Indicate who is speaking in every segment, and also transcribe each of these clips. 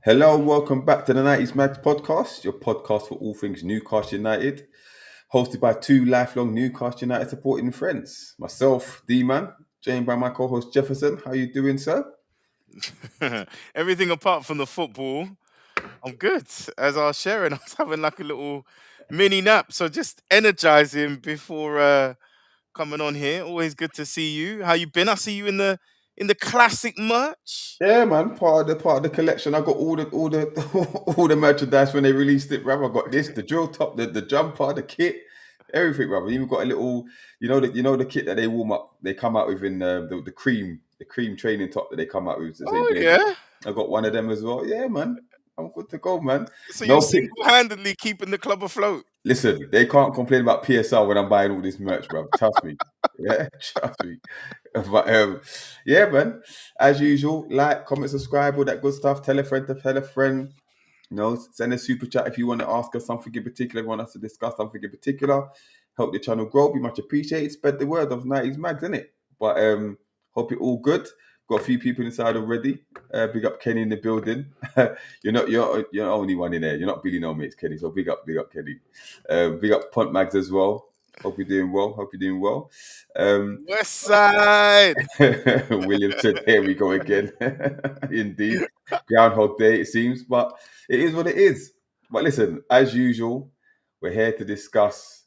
Speaker 1: Hello and welcome back to the 90's Mags podcast, your podcast for all things Newcastle United, hosted by two lifelong Newcastle United supporting friends. Myself, D-Man, joined by my co-host Jefferson. How you doing, sir?
Speaker 2: Everything apart from the football, I'm good. As I was sharing, I was having like a little mini nap. So just energizing before coming on here. Always good to see you. How you been? I see you in the classic merch.
Speaker 1: Yeah, man, part of the collection. I got all the all the merchandise when they released it, bruv. I got this, the drill top, the jumper, the kit, everything, bruv. Even got a little, the kit that they warm up, they come out with in the cream training top that they come out with. To say,
Speaker 2: Oh yeah.
Speaker 1: I got one of them as well. Yeah, man, I'm good to go, man.
Speaker 2: So you're
Speaker 1: No pick.
Speaker 2: single-handedly keeping the club afloat.
Speaker 1: Listen, they can't complain about PSR when I'm buying all this merch, bruv. Trust me. Yeah, trust me. But yeah, man. As usual, like, comment, subscribe, all that good stuff. Tell a friend to tell a friend. Send a super chat if you want to ask us something in particular, want us to discuss something in particular. Help the channel grow, be much appreciated. Spread the word of 90's Mags, innit? But hope you're all good. Got a few people inside already. Big up Kenny in the building. you're the only one in there. You're not Billy No Mates, Kenny. So big up Kenny. Big up Punt Mags as well. Hope you're doing well.
Speaker 2: West side.
Speaker 1: William said, "Here we go again." Indeed, Groundhog Day it seems, but it is what it is. But listen, as usual, we're here to discuss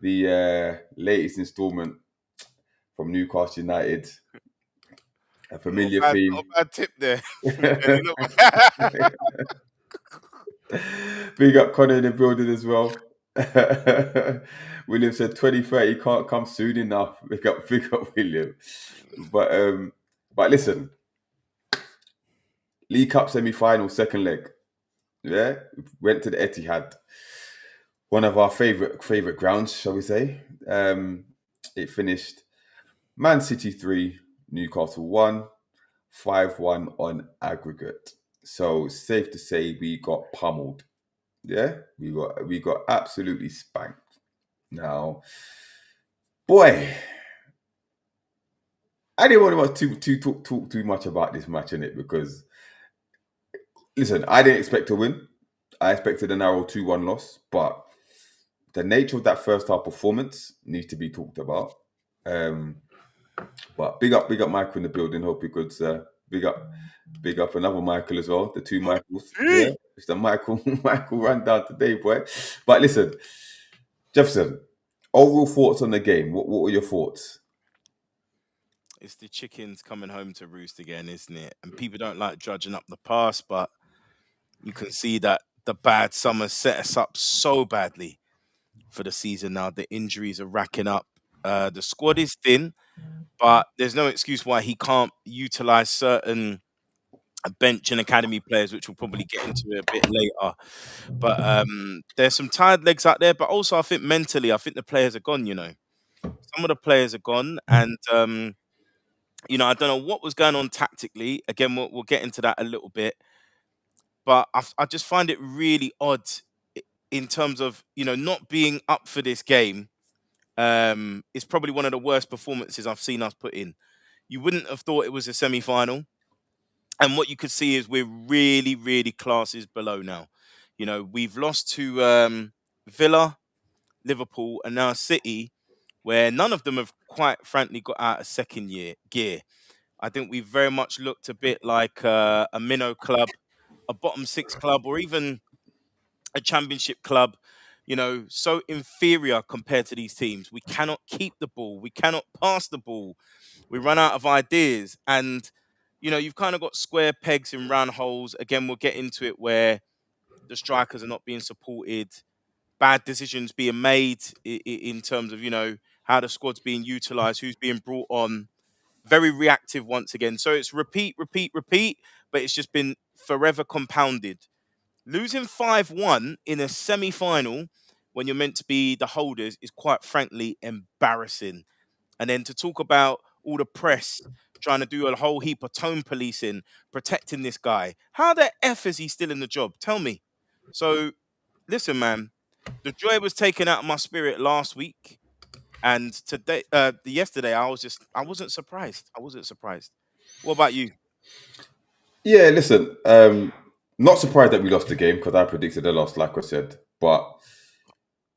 Speaker 1: the latest instalment from Newcastle United. A familiar theme.
Speaker 2: Not a bad tip there.
Speaker 1: Big up Connor in the building as well. William said 2030 can't come soon enough. Big up William. But listen, League Cup semi-final, second leg. Yeah, went to the Etihad, one of our favorite grounds, shall we say? It finished Man City 3, Newcastle 1, 5-1 on aggregate. So safe to say we got pummeled. Yeah, we got absolutely spanked. Now, boy, I didn't want to talk too much about this match in it because, listen, I didn't expect to win. I expected a narrow 2-1 loss, but the nature of that first half performance needs to be talked about. But big up Michael in the building. Hope you're good, sir. Big up another Michael as well. The two Michaels. Yeah, it's the Michael run down today, boy. But listen, Jefferson, overall thoughts on the game. What were your thoughts?
Speaker 2: It's the chickens coming home to roost again, isn't it? And people don't like judging up the past, but you can see that the bad summer set us up so badly for the season now. The injuries are racking up. The squad is thin, but there's no excuse why he can't utilize certain bench and academy players, which we'll probably get into a bit later. But there's some tired legs out there, but also I think mentally, I think the players are gone, Some of the players are gone, and I don't know what was going on tactically. Again, we'll get into that a little bit, but I just find it really odd in terms of not being up for this game. It's probably one of the worst performances I've seen us put in. You wouldn't have thought it was a semi-final, and what you could see is we're really, really classes below now. We've lost to Villa, Liverpool, and now City, where none of them have quite frankly got out of second year gear. I think we very much looked a bit like a minnow club, a bottom six club, or even a championship club, so inferior compared to these teams. We cannot keep the ball. We cannot pass the ball. We run out of ideas. And, you've kind of got square pegs in round holes. Again, we'll get into it where the strikers are not being supported, bad decisions being made in terms of, how the squad's being utilised, who's being brought on. Very reactive once again. So it's repeat, but it's just been forever compounded. Losing 5-1 in a semi-final when you're meant to be the holders is quite frankly embarrassing. And then to talk about all the press trying to do a whole heap of tone policing, protecting this guy. How the F is he still in the job? Tell me. So, listen, man, the joy was taken out of my spirit last week. And yesterday, I wasn't surprised. I wasn't surprised. What about you?
Speaker 1: Yeah, listen. Not surprised that we lost the game because I predicted a loss, like I said. But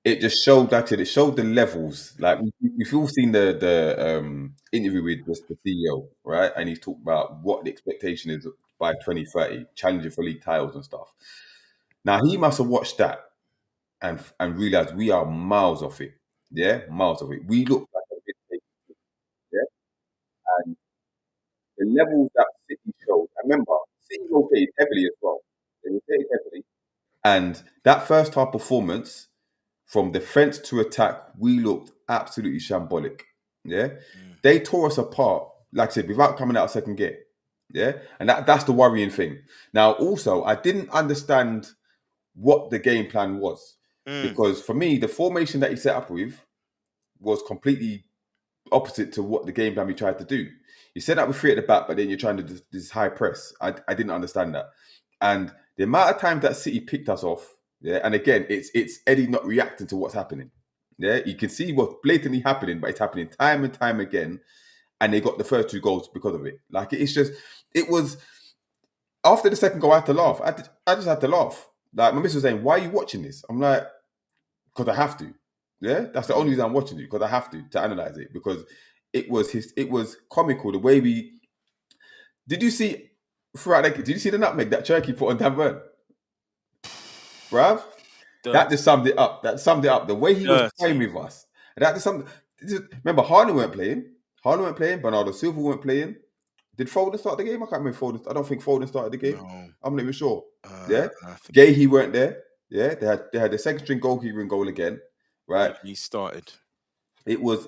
Speaker 1: it just showed, like I said, it showed the levels. Like we've all seen the interview with the CEO, right? And he's talked about what the expectation is by 2030, challenging for league titles and stuff. Now he must have watched that and realized we are miles off it. Yeah, miles off it. We look like a bit taken, yeah. And the levels that City showed. I remember City rotated heavily as well. They rotated heavily. And that first half performance, from defense to attack, we looked absolutely shambolic. Yeah. They tore us apart, like I said, without coming out of second gear. Yeah. And that's the worrying thing. Now, also, I didn't understand what the game plan was. Because for me, the formation that he set up with was completely opposite to what the game plan we tried to do. You set up with 3 at the back, but then you're trying to do this high press. I didn't understand that. And the amount of times that City picked us off, yeah, and again, it's Eddie not reacting to what's happening. Yeah, you can see what's blatantly happening, but it's happening time and time again. And they got the first 2 goals because of it. Like, it was, after the second goal, I had to laugh. I just had to laugh. Like, my missus was saying, why are you watching this? I'm like, because I have to. Yeah, that's the only reason I'm watching it, because I have to analyze it, because it was comical the way we. Did you see did you see the nutmeg that Cherky put on Dan Burn? Bruv? That just summed it up. The way he was playing with us. That just summed. Remember, Harlan weren't playing. Bernardo Silva weren't playing. Did Foden start the game? I can't remember Foden. I don't think Foden started the game. No. I'm not even sure. Yeah, Gahey weren't there. Yeah, they had the second string goalkeeper in goal again. Right,
Speaker 2: he started.
Speaker 1: It weren't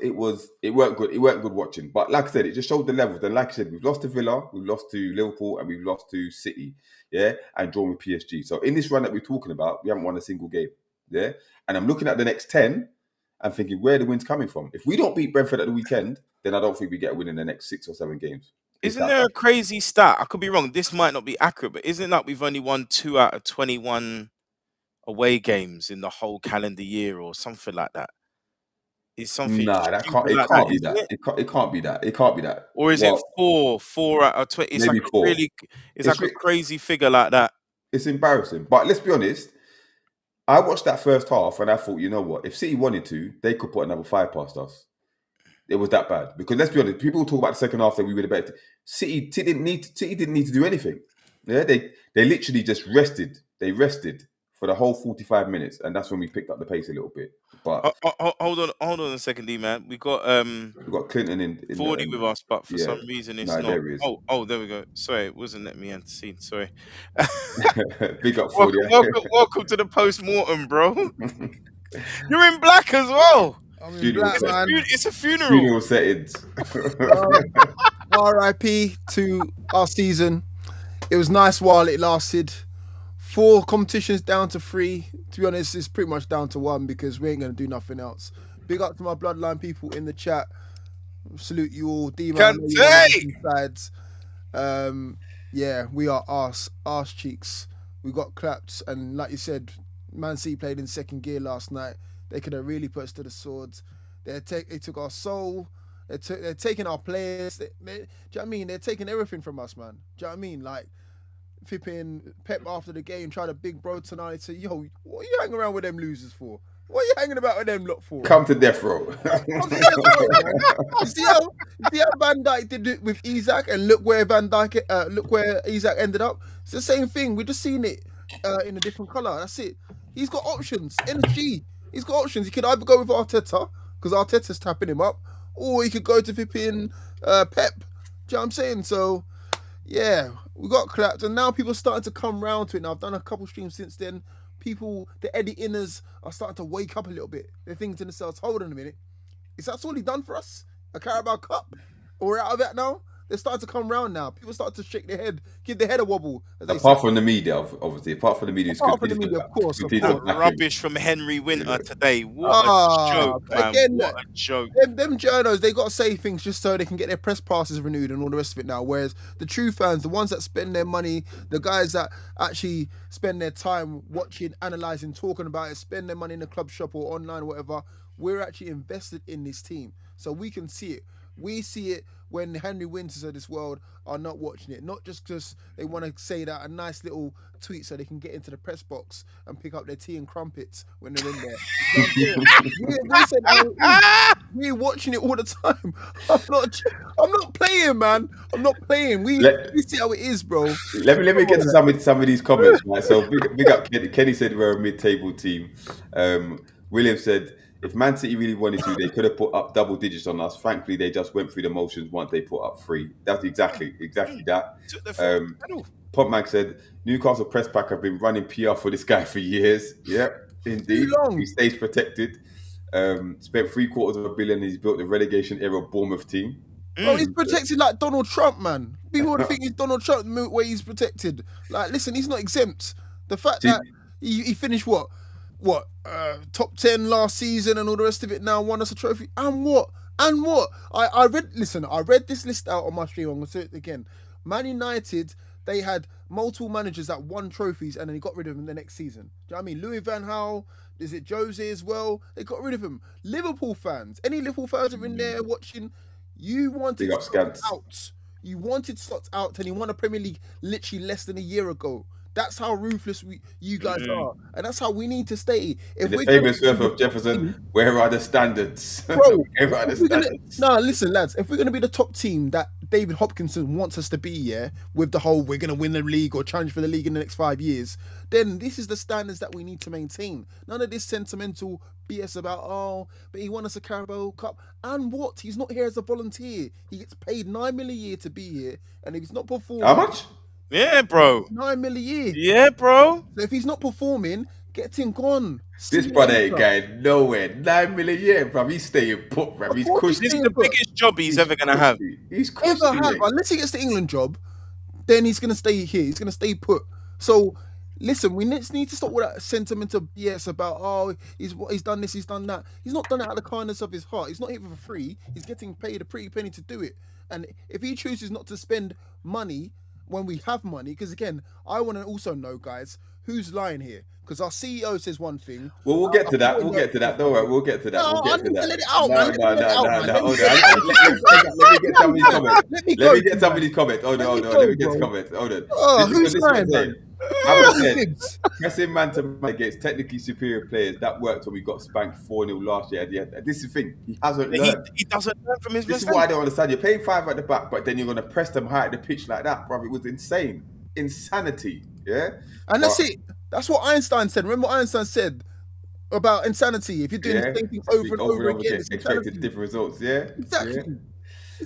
Speaker 1: good. It weren't good watching. But like I said, it just showed the levels. And like I said, we've lost to Villa, we've lost to Liverpool, and we've lost to City. Yeah, and drawn with PSG. So in this run that we're talking about, we haven't won a single game. Yeah, and I'm looking at the next 10 and thinking, where the win's coming from? If we don't beat Brentford at the weekend, then I don't think we get a win in the next 6 or 7 games.
Speaker 2: Isn't there a crazy stat? I could be wrong. This might not be accurate, but isn't it that we've only won 2 out of 21 away games in the whole calendar year or something like that? Is something?
Speaker 1: Nah, it can't be that. It can't be that. It can't be that.
Speaker 2: Or is it 4 out of 20? It's maybe like 4. It's like a crazy figure like that.
Speaker 1: It's embarrassing. But let's be honest. I watched that first half and I thought, you know what? If City wanted to, they could put another 5 past us. It was that bad. Because let's be honest, people talk about the second half that we were the better. City didn't need to do anything. Yeah, they literally just rested. They rested for the whole 45 minutes, and that's when we picked up the pace a little bit. But
Speaker 2: hold on a second, D man. We got
Speaker 1: Clinton in
Speaker 2: 40 with us, but for some reason it's not.
Speaker 1: There is.
Speaker 2: Oh, there we go. Sorry, it wasn't letting me enter scene. Sorry.
Speaker 1: Big up 40.
Speaker 2: Welcome to the post-mortem, bro. You're in black as well.
Speaker 3: I'm in black, man.
Speaker 2: It's a funeral.
Speaker 1: Funeral settings.
Speaker 3: RIP to our season. It was nice while it lasted. 4 competitions down to 3. To be honest, it's pretty much down to 1 because we ain't going to do nothing else. Big up to my bloodline people in the chat. Salute you all. D-Man, sides. Yeah, we are arse cheeks. We got clapped, and like you said, Man City played in second gear last night. They could have really put us to the swords. They took our soul. They're taking our players. Do you know what I mean? They're taking everything from us, man. Do you know what I mean? Like, flipping Pep after the game tried a big bro tonight. Say, yo, what are you hanging around with them losers for? What are you hanging about with them lot for?
Speaker 1: Come to death row.
Speaker 3: You see how Van Dijk did it with Isaac, and look where Isaac ended up. It's the same thing. We just seen it in a different colour. That's it. He's got options. NG. He's got options. He could either go with Arteta because Arteta's tapping him up, or he could go to flipping Pep. Do you know what I'm saying? So, yeah, we got clapped, and now people are starting to come round to it. Now, I've done a couple streams since then. People, the Eddie Inners, are starting to wake up a little bit. They're thinking to themselves, hold on a minute, is that all he done for us? A Carabao Cup? Or we're out of that now? They're starting to come round now. People start to shake their head, give their head a wobble.
Speaker 1: Apart from the media, obviously. Apart from the media,
Speaker 3: apart from the media, of course.
Speaker 2: Rubbish from Henry Winter today. What a joke, man. Again, what a joke.
Speaker 3: Them journos, they got to say things just so they can get their press passes renewed and all the rest of it now. Whereas the true fans, the ones that spend their money, the guys that actually spend their time watching, analysing, talking about it, spend their money in the club shop or online or whatever, we're actually invested in this team. So we can see it. We see it. when Henry Winters of this world are not watching it, not just because they want to say that a nice little tweet so they can get into the press box and pick up their tea and crumpets when they're in there. We're watching it all the time. I'm not playing, man. I'm not playing. We see how it is, bro.
Speaker 1: Let me get to some of these comments, right? So big up Kenny. Kenny said we're a mid-table team. William said if Man City really wanted to, they could have put up double digits on us. Frankly, they just went through the motions once they put up 3. That's exactly that. Popmag said Newcastle press pack have been running PR for this guy for years. Yep, indeed. He stays protected. Spent $750 million. He's built the relegation era Bournemouth team.
Speaker 3: Bro, he's protected like Donald Trump, man. People would think he's Donald Trump the way he's protected. Like, listen, he's not exempt. The fact that he finished top 10 last season and all the rest of it now, won us a trophy. And what? I read this list out on my stream. I'm going to say it again. Man United, they had multiple managers that won trophies and then he got rid of them the next season. Do you know what I mean? Louis van Gaal, is it Jose as well? They got rid of him. Liverpool fans, any Liverpool fans are in there watching, you wanted Stotts out. You wanted Stotts out and he won a Premier League literally less than a year ago. That's how ruthless you guys are. And that's how we need to stay. If
Speaker 1: the famous verse of Jefferson, where are the standards?
Speaker 3: Bro, listen, lads, if we're going to be the top team that David Hopkinson wants us to be, with the whole we're going to win the league or challenge for the league in the next 5 years, then this is the standards that we need to maintain. None of this sentimental BS about, but he won us a Carabao Cup. And what? He's not here as a volunteer. He gets paid $9 million a year to be here. And if he's not performing...
Speaker 1: How much?
Speaker 2: Yeah, bro.
Speaker 3: $9 million a year.
Speaker 2: Yeah, bro.
Speaker 3: So if he's not performing, get him gone.
Speaker 1: This brother ain't going nowhere. $9 million a year, bro. He's staying put, bro. He's cushy.
Speaker 2: This is the biggest job he's ever going to have.
Speaker 1: He's cushy.
Speaker 3: Unless he gets the England job, then he's going to stay here. He's going to stay put. So, listen, we need to stop with that sentimental BS about, he's done this, he's done that. He's not done it out of the kindness of his heart. He's not here for free. He's getting paid a pretty penny to do it. And if he chooses not to spend money when we have money, because again, I want to also know, guys, who's lying here. Because our CEO says one thing.
Speaker 1: Well, we'll get to that. Don't worry, we'll get to that.
Speaker 3: No,
Speaker 1: we'll get to that.
Speaker 3: Let it out, man.
Speaker 1: Hold on. Let me get some of these comments. Let me get some of these comments. Hold on. Let me get some comments. Hold on.
Speaker 3: Who's lying, man?
Speaker 1: Pressing man to man against technically superior players, that worked when we got spanked 4-0 last year. This is the thing. He hasn't learned.
Speaker 2: He doesn't learn from his mistakes.
Speaker 1: This is why I don't understand. You're paying 5 at the back, but then you're going to press them high at the pitch like that, bro. It was insane. Insanity. Yeah?
Speaker 3: And that's it. That's what Einstein said. Remember what Einstein said about insanity? If you're doing the same thing over and over again,
Speaker 1: expecting different results. Yeah?
Speaker 3: Exactly.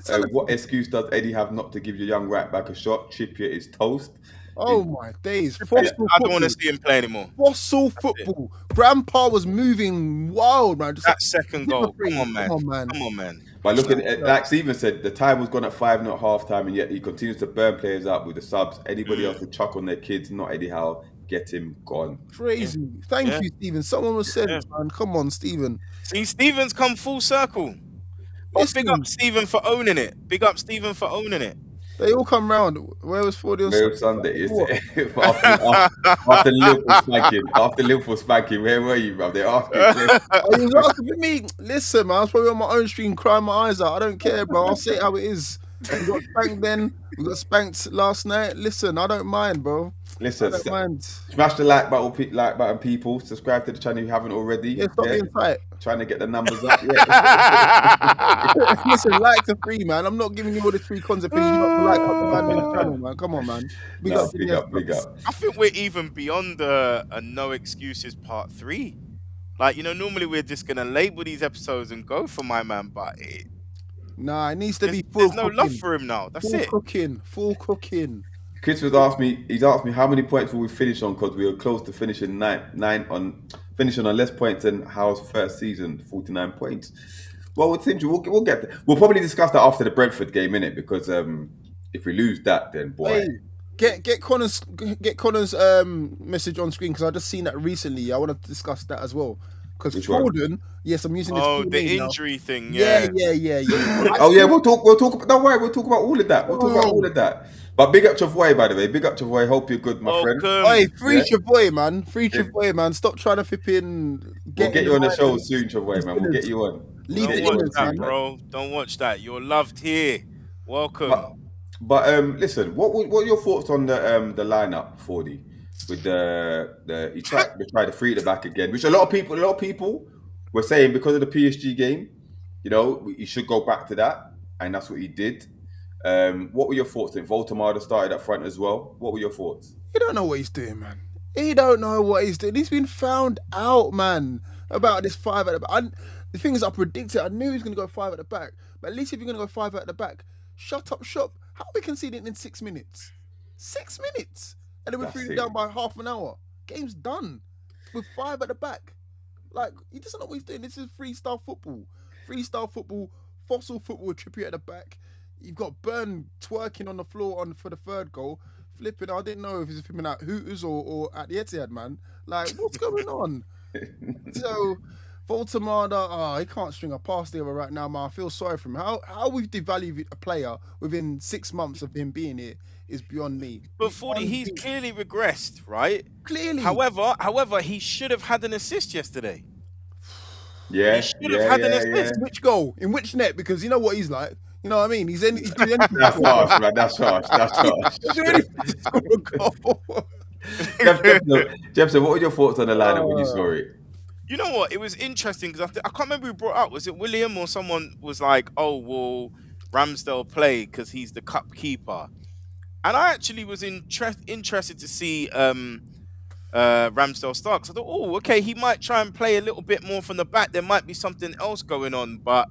Speaker 1: Yeah. What excuse does Eddie have not to give your young right back a shot? Trippier is toast.
Speaker 3: Oh my days.
Speaker 2: I don't want to see him play anymore.
Speaker 3: Fossil football. Grandpa was moving wild, man.
Speaker 2: Just that second goal. Come on, man.
Speaker 1: But look at like Steven said, the time was gone at 5-0 at half time, and yet he continues to burn players up with the subs. Anybody else would chuck on their kids, not Eddie Howe. Get him gone.
Speaker 3: Crazy. Thank you, Steven. Someone was said, man. Come on, Steven.
Speaker 2: See, Steven's come full circle. Big up Steven for owning it.
Speaker 3: They all come round. Where was 40 on
Speaker 1: Sunday? After Liverpool spanking, where were you, bro? They're asking.
Speaker 3: You was asking for me. Listen, man, I was probably on my own stream crying my eyes out. I don't care, bro. I'll say it how it is. We got spanked then. We got spanked last night. Listen, I don't mind, bro.
Speaker 1: Listen, smash the like button, people. Subscribe to the channel if you haven't already.
Speaker 3: Yeah, stop being tight.
Speaker 1: Trying to get the numbers up.
Speaker 3: Listen, likes are free, man. I'm not giving you all the free content for you not to like up the man on the channel, man. Come on, man. Big up.
Speaker 2: I think we're even beyond a no excuses part 3. Like, normally we're just gonna label these episodes and go for my man, but it
Speaker 3: needs to be full.
Speaker 2: There's no love for him now. That's it.
Speaker 3: Full cooking.
Speaker 1: Chris was he's asked me how many points will we finish on, because we were close to finishing finishing on less points than Howe's first season, 49 points. Well, we'll get there. We'll probably discuss that after the Brentford game, innit? Because if we lose that, then boy.
Speaker 3: Hey, get Connor's message on screen, because I just seen that recently. I want to discuss that as well. Because Foden, yes, I'm using this.
Speaker 2: Oh, the injury thing.
Speaker 3: Yeah.
Speaker 1: Oh yeah, we'll talk. Don't worry, we'll talk about all of that. But big up Chavoy, by the way. Big up Chavoy. Hope you're good, my friend.
Speaker 3: Hey, free Chavoy, man. Chavoy, man. Stop trying to flip in.
Speaker 1: We'll get you on the show soon, Chavoy, man. We'll get you on.
Speaker 2: Don't watch that, bro. Don't watch that. You're loved here. Welcome.
Speaker 1: But listen, what are your thoughts on the lineup for with the he tried the three at the back again, which a lot of people were saying because of the PSG game, he should go back to that, and that's what he did. What were your thoughts? Then Voltemada started up front as well. What were your thoughts?
Speaker 3: He don't know what he's doing, man. He don't know what he's doing. He's been found out, man, about this five at the back. The thing is, I predicted. I knew he was going to go five at the back. But at least if you're going to go five at the back, shut up shop. How are we conceding in 6 minutes? 6 minutes. And then we're feeling down by half an hour. Game's done. With five at the back. Like, he doesn't know what he's doing. This is freestyle football. Freestyle football, fossil football with Trippier at the back. You've got Burn twerking on the floor for the third goal. Flipping, I didn't know if he's flipping at Hooters or at the Etihad, man. Like, what's going on? So, Voltemada, he can't string a pass together right now, man. I feel sorry for him. How we've devalued a player within 6 months of him being here is beyond me.
Speaker 2: But 40, he's clearly regressed, right?
Speaker 3: Clearly.
Speaker 2: However, he should have had an assist yesterday.
Speaker 1: Yeah,
Speaker 2: he should have had an assist.
Speaker 3: Yeah. Which goal? In which net? Because you know what he's like. You know what I mean? He's doing anything.
Speaker 1: That's harsh, man. That's harsh.
Speaker 3: He's doing anything to score a goal.
Speaker 1: Jefferson, what were your thoughts on the lineup when you saw it?
Speaker 2: You know what? It was interesting because I can't remember who brought up. Was it William or someone was like, "Oh, well, Ramsdale play because he's the cup keeper," and I actually was interested to see Ramsdale start. Because I thought, oh, okay, he might try and play a little bit more from the back. There might be something else going on, but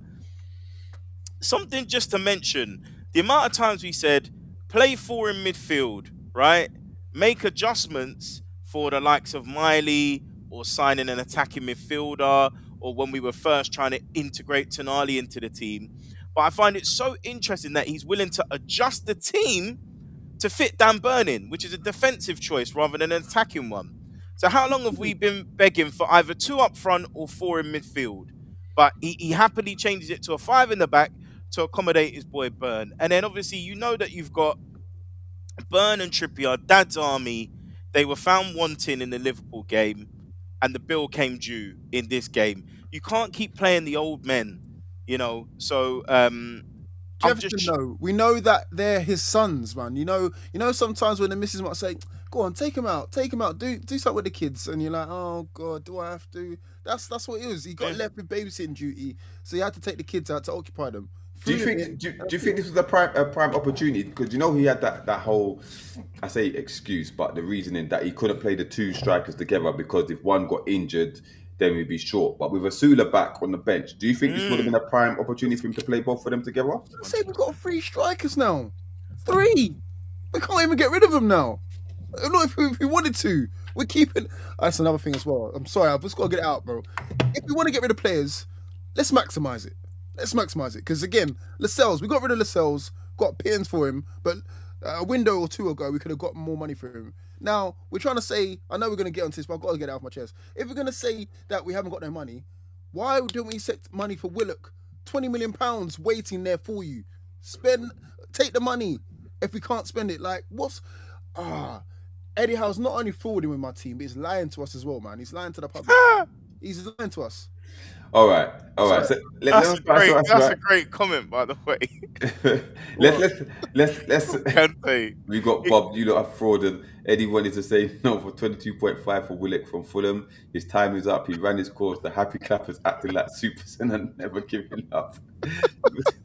Speaker 2: something just to mention: the amount of times we said play four in midfield, right? Make adjustments for the likes of Miley, or signing an attacking midfielder, or when we were first trying to integrate Toon Army into the team. But I find it so interesting that he's willing to adjust the team to fit Dan Burn in, which is a defensive choice rather than an attacking one. So how long have we been begging for either two up front or four in midfield? But he happily changes it to a five in the back to accommodate his boy Burn. And then obviously you know that you've got Burn and Trippier, Dad's Army. They were found wanting in the Liverpool game, and the bill came due in this game. You can't keep playing the old men, you know. So
Speaker 3: Jefferson, we know that they're his sons, man. You know. Sometimes when the missus might say, "Go on, take him out, do something with the kids," and you're like, "Oh God, do I have to?" That's what it is. He got left with babysitting duty, so he had to take the kids out to occupy them.
Speaker 1: Do you think this was a prime opportunity? Because he had that whole, I say excuse, but the reasoning that he couldn't play the two strikers together because if one got injured, then we'd be short. But with Asula back on the bench, do you think this would have been a prime opportunity for him to play both of them together?
Speaker 3: I say we've got 3 strikers now. 3. We can't even get rid of them now. Not if we wanted to. We're keeping. That's another thing as well. I'm sorry, I've just got to get it out, bro. If we want to get rid of players, let's maximise it. Because again, Lascelles, we got rid of Lascelles, got pins for him, but a window or two ago, we could have got more money for him. Now, we're trying to say, I know we're going to get onto this, but I've got to get it off my chest. If we're going to say that we haven't got no money, why don't we set money for Willock? £20 million waiting there for you. Take the money if we can't spend it. Like, Eddie Howe's not only forwarding with my team, but he's lying to us as well, man. He's lying to the public. He's lying to us.
Speaker 1: All right. So
Speaker 2: that's a great comment, by the way.
Speaker 1: let's. We got Bob. You lot have frauded. Eddie wanted to say no for 22.5 for Willock from Fulham. His time is up. He ran his course. The happy clappers acting like Superson and never giving up.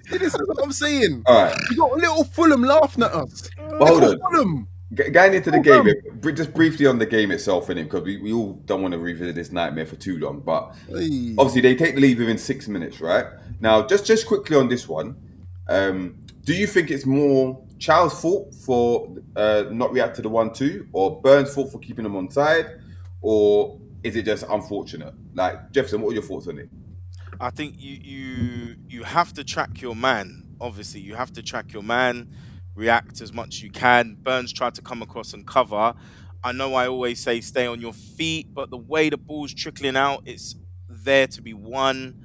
Speaker 3: This is what I'm saying.
Speaker 1: All right.
Speaker 3: You got a little Fulham laughing at us.
Speaker 1: Well, hold on.
Speaker 3: Fulham.
Speaker 1: Going into the game, just briefly on the game itself, because we all don't want to revisit this nightmare for too long. But obviously, they take the lead within 6 minutes, right? Now, just quickly on this one, do you think it's more Chow's fault for not react to the 1-2, or Burns' fault for keeping them on side, or is it just unfortunate? Like, Jefferson, what are your thoughts on it?
Speaker 2: I think you have to track your man. Obviously, you have to track your man. React as much as you can. Burns tried to come across and cover. I know I always say stay on your feet, but the way the ball's trickling out, it's there to be won.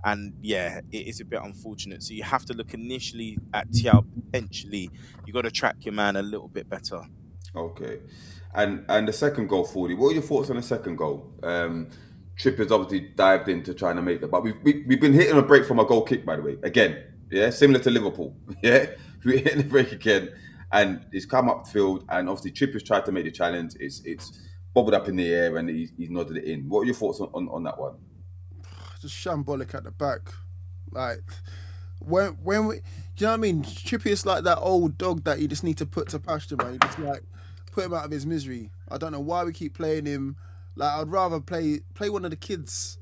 Speaker 2: And yeah, it is a bit unfortunate. So you have to look initially at Thiago potentially. You got to track your man a little bit better.
Speaker 1: Okay. And the second goal, 40. What are your thoughts on the second goal? Tripper's obviously dived into trying to make that, but we've been hitting a break from a goal kick, by the way. Again, yeah, similar to Liverpool. Yeah. we hit the break again, and it's come up field, and obviously Trippier's tried to make the challenge. It's bobbled up in the air, and he's nodded it in. What are your thoughts on that one?
Speaker 3: Just shambolic at the back. Like when we, do you know what I mean? Trippier's like that old dog that you just need to put to pasture, man. You just like put him out of his misery. I don't know why we keep playing him. Like I'd rather play one of the kids.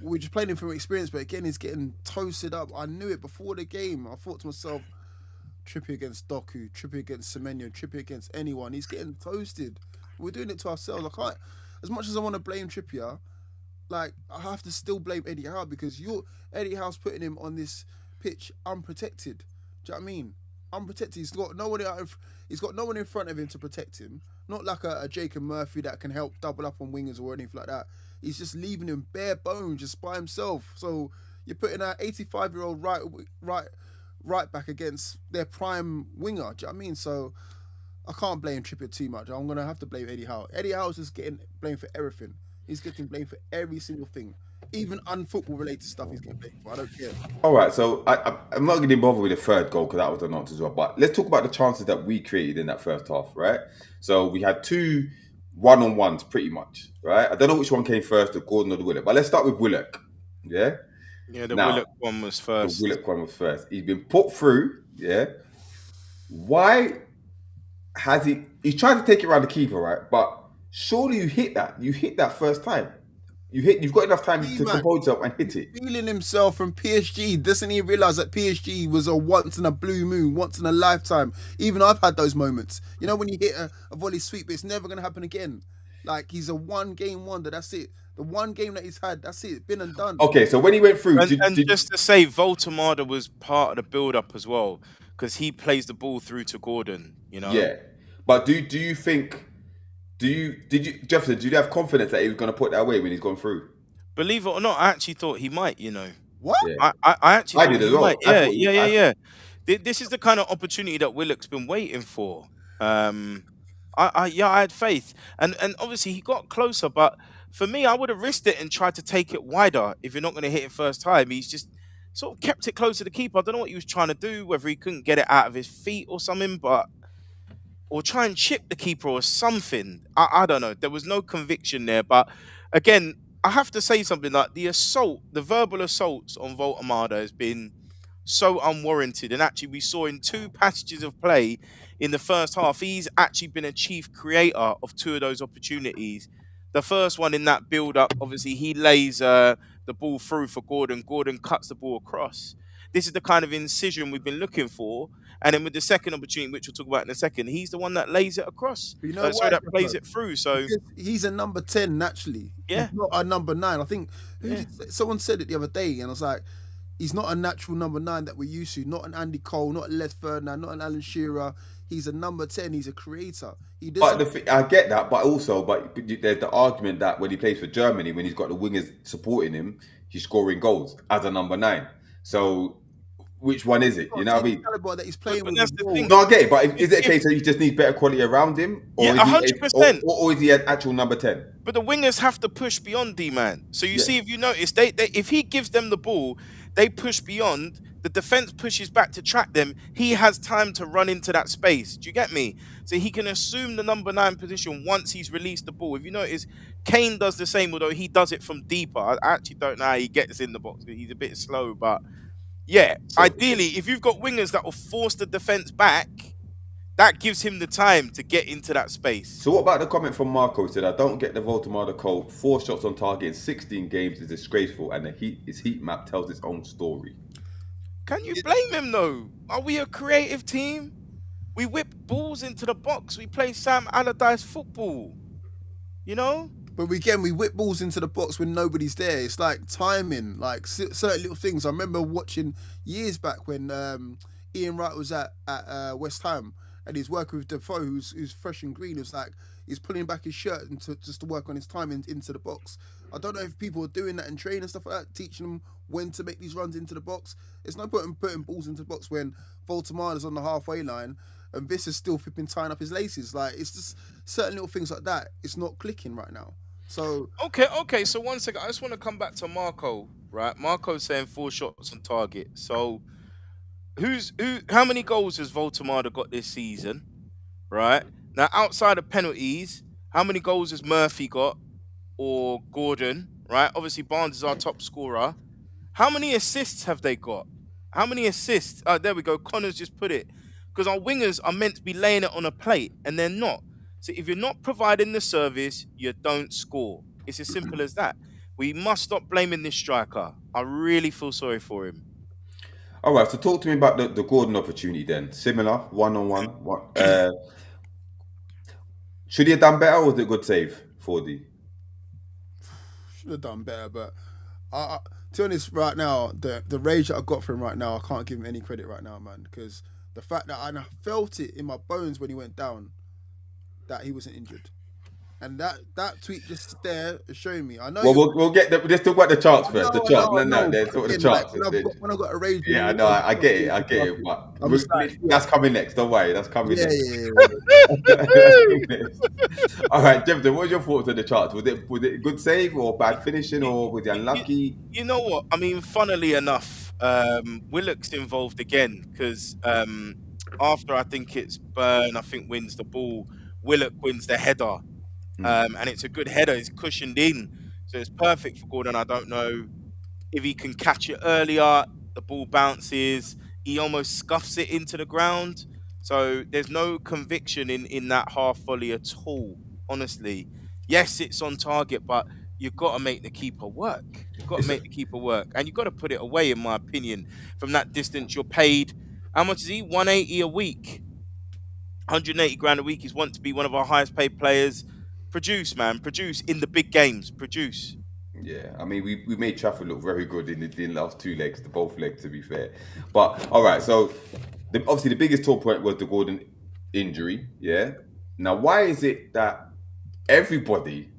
Speaker 3: We're just playing him from experience, but again, he's getting toasted up. I knew it before the game. I thought to myself, Trippier against Doku, Trippier against Semenyo, Trippier against anyone. He's getting toasted. We're doing it to ourselves. I can't, as much as I want to blame Trippier, like I have to still blame Eddie Howe because Eddie Howe's putting him on this pitch unprotected. Do you know what I mean? Unprotected. He's got no one in front of him to protect him. Not like a Jacob Murphy that can help double up on wingers or anything like that. He's just leaving him bare bones just by himself. So you're putting an 85-year-old right back against their prime winger. Do you know what I mean? So I can't blame Trippier too much. I'm gonna have to blame Eddie Howe. Eddie Howe's just getting blamed for everything. He's getting blamed for every single thing. Even unfootball related stuff he's getting blamed for. I don't care.
Speaker 1: All right, so I'm not getting bothered with the third goal because that was the nonsense as well. But let's talk about the chances that we created in that first half, right? So we had 2 one-on-ones pretty much, right? I don't know which one came first, the Gordon or the Willock, but let's start with Willock. Yeah?
Speaker 2: Yeah, the Willock one was first.
Speaker 1: The Willock one was first. He's been put through, yeah? Why has he's trying to take it around the keeper, right? But surely you hit that first time. You've got enough time to compose yourself and hit it.
Speaker 3: Feeling himself from PSG. Doesn't he realise that PSG was a once in a blue moon, once in a lifetime? Even I've had those moments. You know, when you hit a volley sweep, it's never going to happen again. Like, he's a one-game wonder. That's it. The one game that he's had, that's it. Been and done.
Speaker 1: Okay, so when he went through...
Speaker 2: Just to say, Voltemada was part of the build-up as well, because he plays the ball through to Gordon, you know?
Speaker 1: Yeah. But do you think... Jefferson, did you have confidence that he was going to put that away when he's gone through?
Speaker 2: Believe it or not, I actually thought he might, you know.
Speaker 3: What?
Speaker 1: Yeah.
Speaker 2: I actually
Speaker 1: did as well.
Speaker 2: Yeah. This is the kind of opportunity that Willock's been waiting for. I had faith. And obviously he got closer, but for me, I would have risked it and tried to take it wider if you're not going to hit it first time. He's just sort of kept it close to the keeper. I don't know what he was trying to do, whether he couldn't get it out of his feet or something, or try and chip the keeper or something. I don't know. There was no conviction there. But again, I have to say something like the verbal assaults on Voltemada has been so unwarranted. And actually, we saw in 2 passages of play in the first half, he's actually been a chief creator of 2 of those opportunities. The first one in that build-up, obviously, he lays the ball through for Gordon. Gordon cuts the ball across. This is the kind of incision we've been looking for. And then with the second opportunity, which we'll talk about in a second, he's the one that lays it across.
Speaker 3: You know
Speaker 2: that plays it through. So
Speaker 3: because he's a number 10 naturally.
Speaker 2: Yeah.
Speaker 3: He's not a number 9. I think someone said it the other day, and I was like, he's not a natural number 9 that we're used to. Not an Andy Cole, not a Les Ferdinand, not an Alan Shearer. He's a number 10. He's a creator.
Speaker 1: I get that, but there's the argument that when he plays for Germany, when he's got the wingers supporting him, he's scoring goals as a number 9. So which one is it? You know what I mean?
Speaker 3: That he's playing with
Speaker 1: no, I get it, but is it a case that he just needs better quality around him? Or
Speaker 2: 100%.
Speaker 1: Or is he an actual number 10?
Speaker 2: But the wingers have to push beyond D-man. So you see, if you notice, they if he gives them the ball, they push beyond. The defense pushes back to track them. He has time to run into that space. Do you get me? So he can assume the number 9 position once he's released the ball. If you notice, Kane does the same, although he does it from deeper. I actually don't know how he gets in the box. He's a bit slow, but yeah, ideally, if you've got wingers that will force the defense back, that gives him the time to get into that space.
Speaker 1: So what about the comment from Marco? He said, I don't get the Voltemada code. 4 shots on target in 16 games is disgraceful, and his heat map tells its own story.
Speaker 2: Can you blame him, though? Are we a creative team? We whip balls into the box. We play Sam Allardyce football. You know?
Speaker 3: But again, we whip balls into the box when nobody's there. It's like timing, like certain little things. I remember watching years back when Ian Wright was at West Ham, and he's working with Defoe, who's fresh and green. It's like he's pulling back his shirt just to work on his timing into the box. I don't know if people are doing that in training and stuff like that, teaching them when to make these runs into the box. It's no point in putting balls into the box when Voltemada's on the halfway line and this is still flipping tying up his laces. Like, it's just certain little things like that. It's not clicking right now. So
Speaker 2: okay. So 1 second, I just want to come back to Marco. Right, Marco's saying 4 shots on target. So How many goals has Voltemada got this season? Right now, outside of penalties, how many goals has Murphy got or Gordon? Right, obviously Barnes is our top scorer. How many assists have they got? How many assists? There we go. Connor's just put it. Because our wingers are meant to be laying it on a plate, and they're not. So if you're not providing the service, you don't score. It's as simple as that. We must stop blaming this striker. I really feel sorry for him.
Speaker 1: All right, so talk to me about the Gordon opportunity then. Similar, one-on-one. Should he have done better, or was it a good save, 4D?
Speaker 3: Should have done better, but to be honest, right now, the rage that I got from him right now, I can't give him any credit right now, man, because the fact that I felt it in my bones when he went down that he wasn't injured. And that tweet just there is showing me. I know.
Speaker 1: Well, we'll get let's talk about the charts first. The charts, no. There's sort of the charts.
Speaker 3: When I got a rage.
Speaker 1: Yeah, no, I get it. But that's coming next. Don't worry, that's coming next.
Speaker 3: Yeah.
Speaker 1: All right, Jefferson, what was your thoughts on the charts? Was it a good save or bad finishing, or was he unlucky?
Speaker 2: You know what? I mean, funnily enough, Willock's involved again because after I think it's Burn, I think wins the ball. Willock wins the header. And it's a good header. It's cushioned in, so it's perfect for Gordon. I don't know if he can catch it earlier. The ball bounces. He almost scuffs it into the ground. So there's no conviction in that half volley at all. Honestly, yes, it's on target, but you've got to make the keeper work. You've got to make the keeper work, and you've got to put it away. In my opinion, from that distance, you're paid. How much is he? 180 a week. 180 grand a week. He's want to be one of our highest paid players. Produce, man. Produce in the big games. Produce.
Speaker 1: Yeah, I mean, we made Trafford look very good in the last two legs, both legs, to be fair. But, all right, so obviously the biggest talk point was the Gordon injury, yeah? Now, why is it that everybody,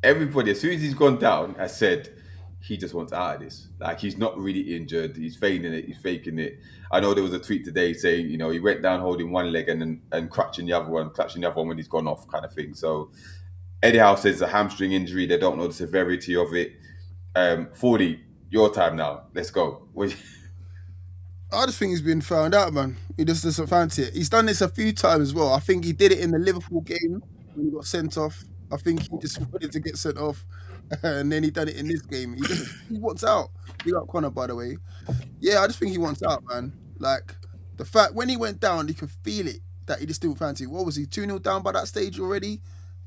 Speaker 1: as soon as he's gone down, has said he just wants out of this? Like, he's not really injured. He's feigning it. He's faking it. I know there was a tweet today saying, he went down holding one leg and clutching the other one when he's gone off, kind of thing. So Eddie Howe says it's a hamstring injury. They don't know the severity of it. 40, your time now. Let's go.
Speaker 3: I just think he's been found out, man. He just doesn't fancy it. He's done this a few times as well. I think he did it in the Liverpool game when he got sent off. I think he just wanted to get sent off. And then he done it in this game. He wants out. Big up Connor, by the way. Yeah, I just think he wants out, man. Like, the fact, when he went down, you could feel it, that he just didn't fancy it. What was he, 2-0 down by that stage already?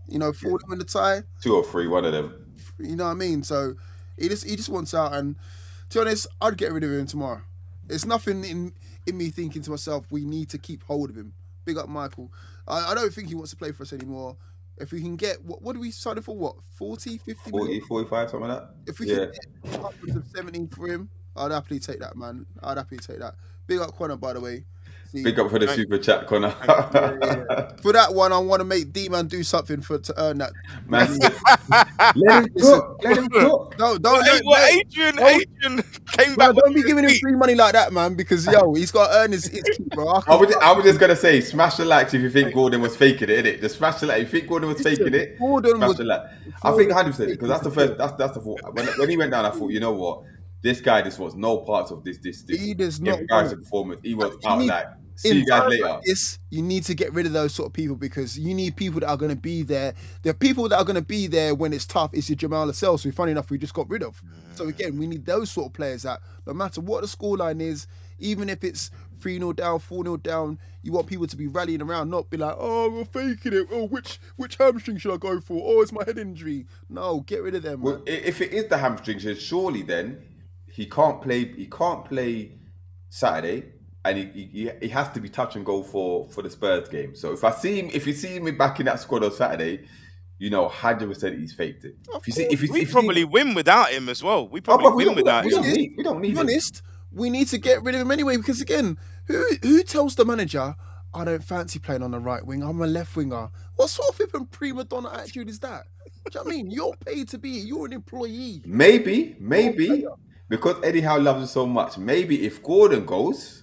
Speaker 3: 4-0 in the tie?
Speaker 1: 2 or 3, one of them.
Speaker 3: You know what I mean? So, he just wants out. And, to be honest, I'd get rid of him tomorrow. There's nothing in me thinking to myself, we need to keep hold of him. Big up Michael. I don't think he wants to play for us anymore. If we can get, what do we sign him for, what, 40, 50
Speaker 1: 40,
Speaker 3: million?
Speaker 1: 45, something like that?
Speaker 3: If we can get upwards of 17 for him, I'd happily take that, man. I'd happily take that. Big up Connor, by the way.
Speaker 1: Big up for the super chat, Connor.
Speaker 3: Yeah. For that one, I want to make D-Man do something to earn that.
Speaker 1: Man, let him cook.
Speaker 2: Adrian came back.
Speaker 3: Don't be giving him free money like that, man, because he's got to earn his keep, bro.
Speaker 1: I was just gonna say, smash the likes if you think Gordon was faking it, innit? Just smash the like. If you think Gordon was faking it, smash the like. I think 100% because that's the first. That's the thought. When he went down, I thought, you know what? This guy just wants no parts of this.
Speaker 3: He does not
Speaker 1: want performance. He was out like. See you guys later.
Speaker 3: Like this, you need to get rid of those sort of people because you need people that are going to be there. The people that are going to be there when it's tough is your Jamal Lascelles, who, funny enough, we just got rid of. So again, we need those sort of players that no matter what the scoreline is, even if it's 3-0 down, 4-0 down, you want people to be rallying around, not be like, oh, we're faking it. Oh, which hamstring should I go for? Oh, it's my head injury. No, get rid of them.
Speaker 1: Well, if it is the hamstring, surely then he can't play Saturday. And he has to be touch and go for the Spurs game. So if you see me back in that squad on Saturday, 100% he's faked it.
Speaker 2: We probably win without him as well. We probably win without him.
Speaker 1: We don't need him.
Speaker 3: To be honest, we need to get rid of him anyway because again, who tells the manager, I don't fancy playing on the right wing, I'm a left winger? What sort of flipping prima donna attitude is that? Do you know what I mean? You're paid to be, you're an employee.
Speaker 1: Maybe, because Eddie Howe loves him so much, maybe if Gordon goes,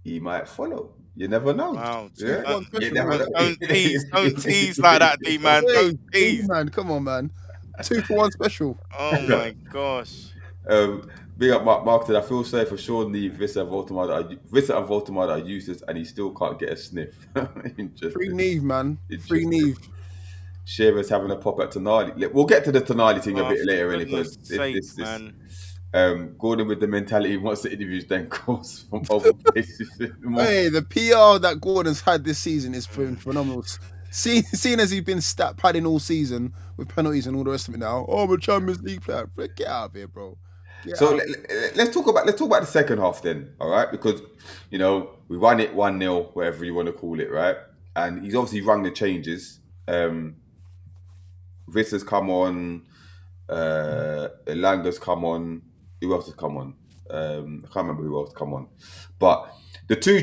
Speaker 1: he might follow. You never know.
Speaker 2: Wow.
Speaker 1: Yeah.
Speaker 2: Don't tease like that, D-Man. Don't tease.
Speaker 3: D-Man, come on, man. 2-for-1 special.
Speaker 2: Oh, my gosh.
Speaker 1: Big up Mark Marketed. I feel sorry for Sean Lee, Vissa and Voltemada are useless and he still can't get a sniff.
Speaker 3: Free
Speaker 1: Interesting.
Speaker 3: Neve, man. Free
Speaker 1: Interesting.
Speaker 3: Neve.
Speaker 1: Shearer's having a pop at Tonali. We'll get to the Tonali thing a bit
Speaker 2: For
Speaker 1: later, really,
Speaker 2: goodness
Speaker 1: because
Speaker 2: sake, man.
Speaker 1: Gordon with the mentality he wants the interviews then calls from other places.
Speaker 3: Hey, the PR that Gordon's had this season is phenomenal. Seeing as he's been stat padding all season with penalties and all the rest of it now. Oh, I'm a Champions League player. Get out of here, bro.
Speaker 1: So let's talk about the second half then, all right? Because we won it 1-0, whatever you want to call it, right? And he's obviously rung the changes. Vissa's come on, Elanga's come on. Who else has come on? I can't remember who else come on. But the two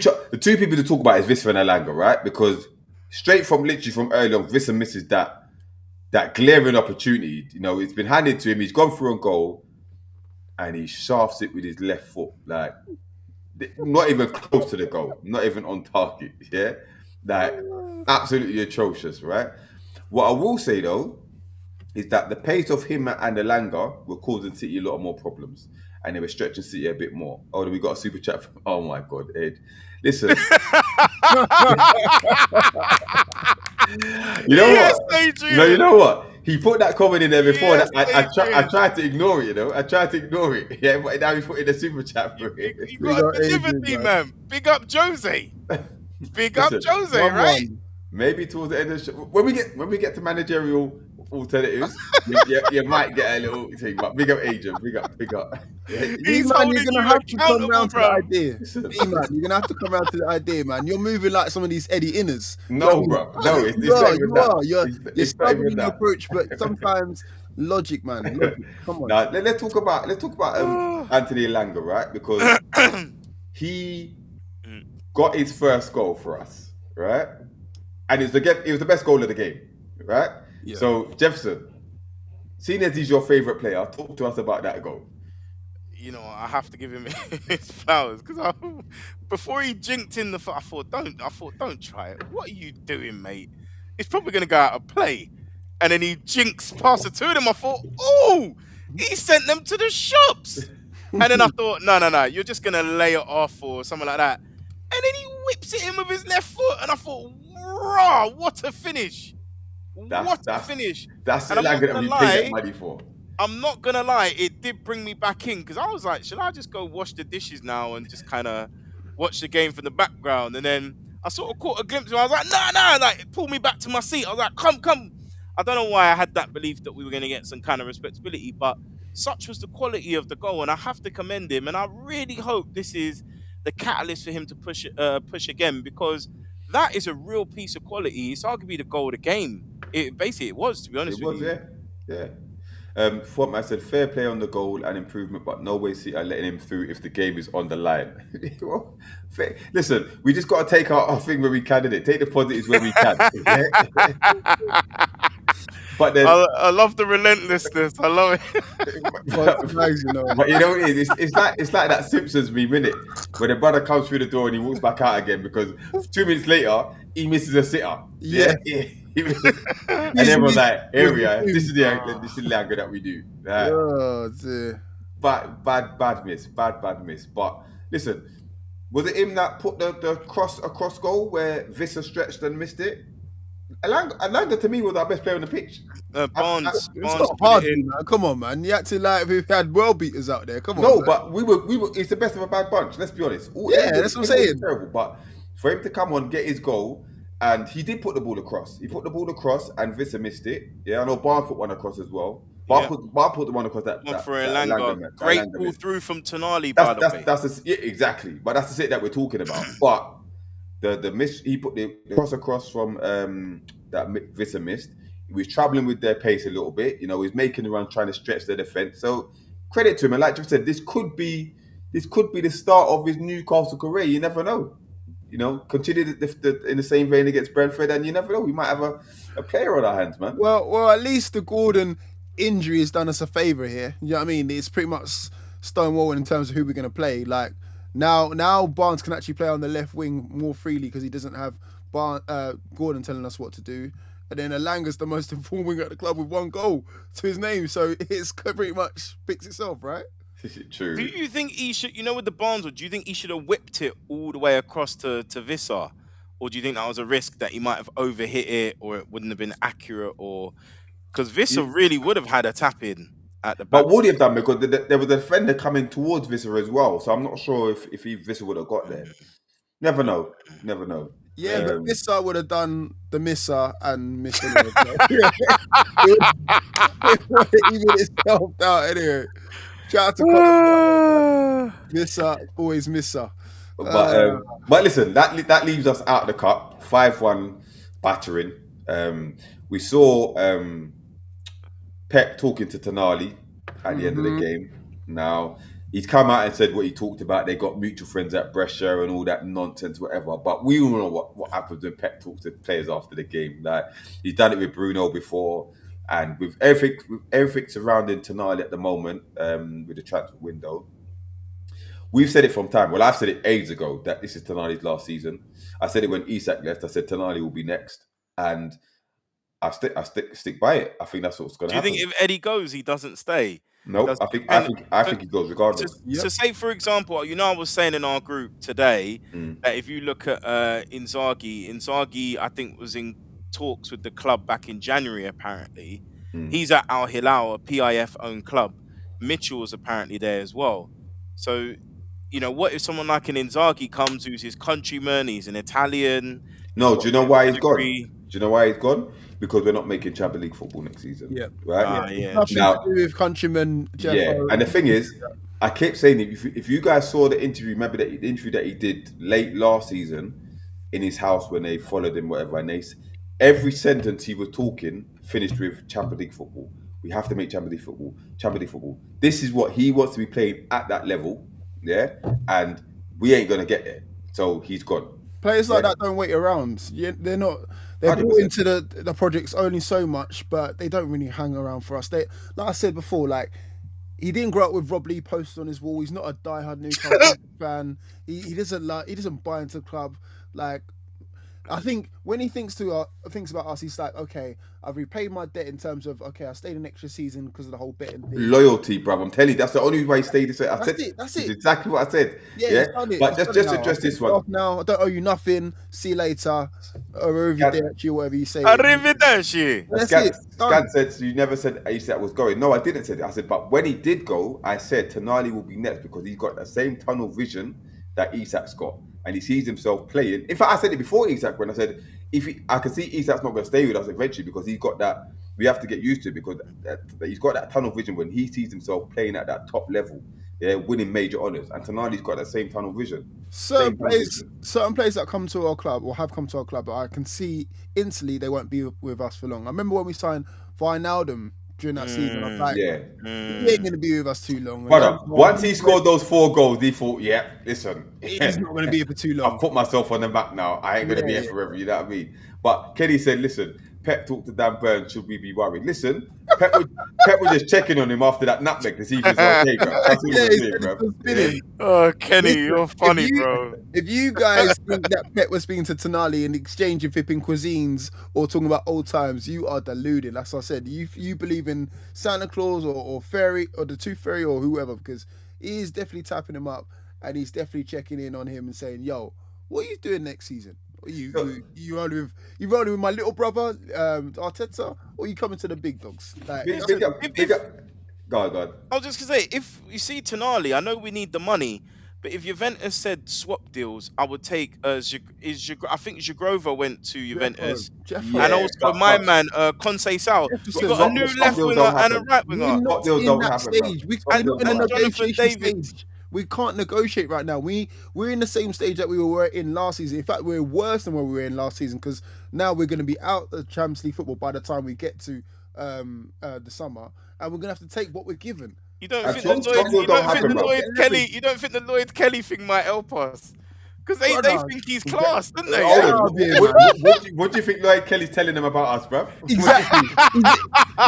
Speaker 1: people to talk about is Vissa and Elanga, right? Because straight from early on, Vissa misses that glaring opportunity. It's been handed to him. He's gone through on goal, and he shafts it with his left foot, like not even close to the goal, not even on target. Yeah, like absolutely atrocious, right? What I will say though is that the pace of him and Elanga were causing City a lot more problems, and they were stretching City a bit more. Oh, we got a super chat from. Oh my God, Ed, listen. You know
Speaker 2: Yes,
Speaker 1: what?
Speaker 2: Adrian.
Speaker 1: No, you know what? He put that comment in there before.
Speaker 2: Yes,
Speaker 1: I tried to ignore it. I tried to ignore it. Yeah, but now he put in the super chat for it.
Speaker 2: You got a delivery, man. Big up Jose. Big up Jose, right?
Speaker 1: Maybe towards the end of the show, when we get to managerial alternatives, you might get a little thing. But big up Adrian, big up. Yeah.
Speaker 2: He's
Speaker 3: man,
Speaker 2: holding
Speaker 3: you're gonna
Speaker 2: you
Speaker 3: have to come
Speaker 2: accountable,
Speaker 3: round to
Speaker 2: bro.
Speaker 3: the idea. Man, you're gonna have to come round to the idea, man. You're moving like some of these Eddie Inners.
Speaker 1: No, bro. No, it's not even that.
Speaker 3: You're stubborn in your approach, but sometimes logic, man. Logic. Come on.
Speaker 1: Now let's talk about Anthony Elanga, right? Because he got his first goal for us, right? And it was the best goal of the game, right?
Speaker 2: Yeah.
Speaker 1: So Jefferson, seeing as he's your favorite player, talk to us about that goal.
Speaker 2: I have to give him his flowers because before he jinked in the foot, I thought, don't try it. What are you doing, mate? It's probably going to go out of play. And then he jinks past the two of them. I thought, oh, he sent them to the shops. And then I thought, no, you're just going to lay it off or something like that. And then he whips it in with his left foot. And I thought, raw, what a finish. What a finish.
Speaker 1: That's the Elanga that we paid that money for.
Speaker 2: I'm not going to lie, it did bring me back in because I was like, should I just go wash the dishes now and just kind of watch the game from the background? And then I sort of caught a glimpse and I was like, no, like it pulled me back to my seat. I was like, come. I don't know why I had that belief that we were going to get some kind of respectability, but such was the quality of the goal and I have to commend him. And I really hope this is the catalyst for him to push again because that is a real piece of quality. It's arguably the goal of the game. It was, to be honest with you.
Speaker 1: Yeah. Fortman said, fair play on the goal and improvement, but no way City are letting him through if the game is on the line. Listen, we just got to take our thing where we can, innit? Take the positives where we can. But then,
Speaker 2: I love the relentlessness. I love it.
Speaker 1: But you know what it is? It's like that Simpsons meme, innit? Where the brother comes through the door and he walks back out again because 2 minutes later he misses a sitter.
Speaker 3: Yeah.
Speaker 1: And everyone's like, here we are. This is the Elanga that we do.
Speaker 3: Oh, dear.
Speaker 1: Bad miss. But listen, was it him that put the cross across goal where Vissa stretched and missed it? Elanga to me was our best player on the pitch.
Speaker 2: Barnes
Speaker 3: It's not hard, man. Come on, man. You acted like we've had well beaters out there. Come on.
Speaker 1: No,
Speaker 3: man.
Speaker 1: but we were. It's the best of a bad bunch. Let's be honest.
Speaker 3: That's what I'm saying.
Speaker 1: Terrible, but for him to come on, get his goal, and he did put the ball across. He put the ball across, and Vissa missed it. Yeah, I know Barnes put one across as well. Barnes put the one across that.
Speaker 2: One for Elanga. Great ball through from Tonali, by the way.
Speaker 1: Exactly. But that's the set that we're talking about. But the miss, he put the cross across from that Vissa missed. He was travelling with their pace a little bit. He was making the run, trying to stretch their defence. So credit to him. And like you said, this could be the start of his Newcastle career. You never know. Continue in the same vein against Brentford, and you never know. We might have a player on our hands, man.
Speaker 3: Well, at least the Gordon injury has done us a favour here. You know what I mean? It's pretty much stonewalling in terms of who we're going to play. Like now Barnes can actually play on the left wing more freely because he doesn't have Gordon telling us what to do. And then Elanga's the most informed winger at the club with 1 goal to his name. So it's pretty much picks itself, right?
Speaker 1: True.
Speaker 2: Do you think he should, with the Barneswood, do you think he should have whipped it all the way across to Visser? Or do you think that was a risk that he might have overhit it, or it wouldn't have been accurate? Or because Visser really would have had a tap in at the back.
Speaker 1: But would he have done, because there was a defender coming towards Visser as well, so I'm not sure if Visser would have got there. Never know.
Speaker 3: Yeah, but Visser would have done the misser and Mr. Even itself out anyway. Shout out to Misser, always Misser.
Speaker 1: But listen, that leaves us out of the cup. 5-1 battering. We saw Pep talking to Tonali at the end of the game. Now, he's come out and said what he talked about. They got mutual friends at Brescia and all that nonsense, whatever. But we all know what happens when Pep talks to players after the game. Like, he's done it with Bruno before, and with everything surrounding Tonali at the moment, with the transfer window. We've said it from time. Well, I've said it ages ago that this is Tonali's last season. I said it when Isak left. I said Tonali will be next, and I stick by it. I think that's what's going to happen.
Speaker 2: Do you think if Eddie goes, he doesn't stay?
Speaker 1: No, I think he goes regardless.
Speaker 2: So say, for example, I was saying in our group today that if you look at Inzaghi, I think was in talks with the club back in January. Apparently, he's at Al Hilal, a PIF-owned club. Mitchell was apparently there as well. So, what if someone like an Inzaghi comes, who's his countryman? He's an Italian.
Speaker 1: No, do you know why he's gone? Do you know why he's gone? Because we're not making Champions League football next season. Yeah. Right?
Speaker 3: Nothing to do with countryman.
Speaker 1: And the thing is, I kept saying, if you guys saw the interview, remember the interview that he did late last season in his house when they followed him, whatever, and every sentence he was talking finished with Champions League football. We have to make Champions League football. Champions League football. This is what he wants to be playing at that level, and we ain't gonna get there. So he's gone.
Speaker 3: Players like that don't wait around. They're not. They're 100%. Brought into the projects only so much, but they don't really hang around for us. Like I said before, he didn't grow up with Rob Lee posters on his wall. He's not a diehard Newcastle fan. He doesn't buy into the club. I think when he thinks about us, he's like, okay, I've repaid my debt in terms of, okay, I stayed an extra season because of the whole betting thing.
Speaker 1: Loyalty, bruv. I'm telling you, that's the only way he stayed. That's it.
Speaker 3: That's it.
Speaker 1: Exactly what I said.
Speaker 3: Yeah.
Speaker 1: But just address this one.
Speaker 3: Now, I don't owe you nothing. See you later. Arrivederci, or whatever you say.
Speaker 2: Arrivederci.
Speaker 1: Scad said, so you never said Isak was going. No, I didn't say that. I said, but when he did go, I said Tonali will be next because he's got the same tunnel vision that Isak's got. And he sees himself playing. In fact, I said it before Isak when I said, I can see Isak's not going to stay with us eventually because he's got that. We have to get used to it because he's got that tunnel vision when he sees himself playing at that top level, winning major honours. And Tonali's got that same tunnel vision.
Speaker 3: Certain players that come to our club or have come to our club, I can see instantly they won't be with us for long. I remember when we signed Wijnaldum during that season. I was like, he ain't going to be with us too long.
Speaker 1: Brother, once he scored those 4 goals, he thought, listen,
Speaker 3: he's not going to be here for too long.
Speaker 1: I've put myself on the map now. I ain't going to be here forever, you know what I mean? But Kenny said, listen, Pep talked to Dan Burn, should we be worried? Listen, Pep was just checking on him after that nutmeg to see if he was okay, bro. That's all he was saying, bro.
Speaker 2: Oh, Kenny, you're funny, bro.
Speaker 3: If you guys think that Pep was speaking to Tonali and exchanging flipping cuisines or talking about old times, you are deluded. That's what I said. You believe in Santa Claus or Fairy or the Tooth Fairy or whoever, because he is definitely tapping him up and he's definitely checking in on him and saying, yo, what are you doing next season? You rolling with my little brother Arteta, or you coming to the big dogs?
Speaker 1: Big up. Go on.
Speaker 2: I was just gonna say, if you see Tonali, I know we need the money, but if Juventus said swap deals, I would take. I think Zhigrova went to Juventus, and also my man Conceição. We got a new left winger and a right winger.
Speaker 3: We're not in that stage. We're in a negotiation stage. We can't negotiate right now. We're in the same stage that we were in last season. In fact, we're worse than where we were in last season because now we're going to be out of Champions League football by the time we get to the summer, and we're going to have to take what we're given.
Speaker 2: You don't think the Lloyd Kelly thing might help us? Because they think he's class, don't they?
Speaker 1: What do you think Lloyd Kelly's telling them about us, bruv?
Speaker 3: Exactly.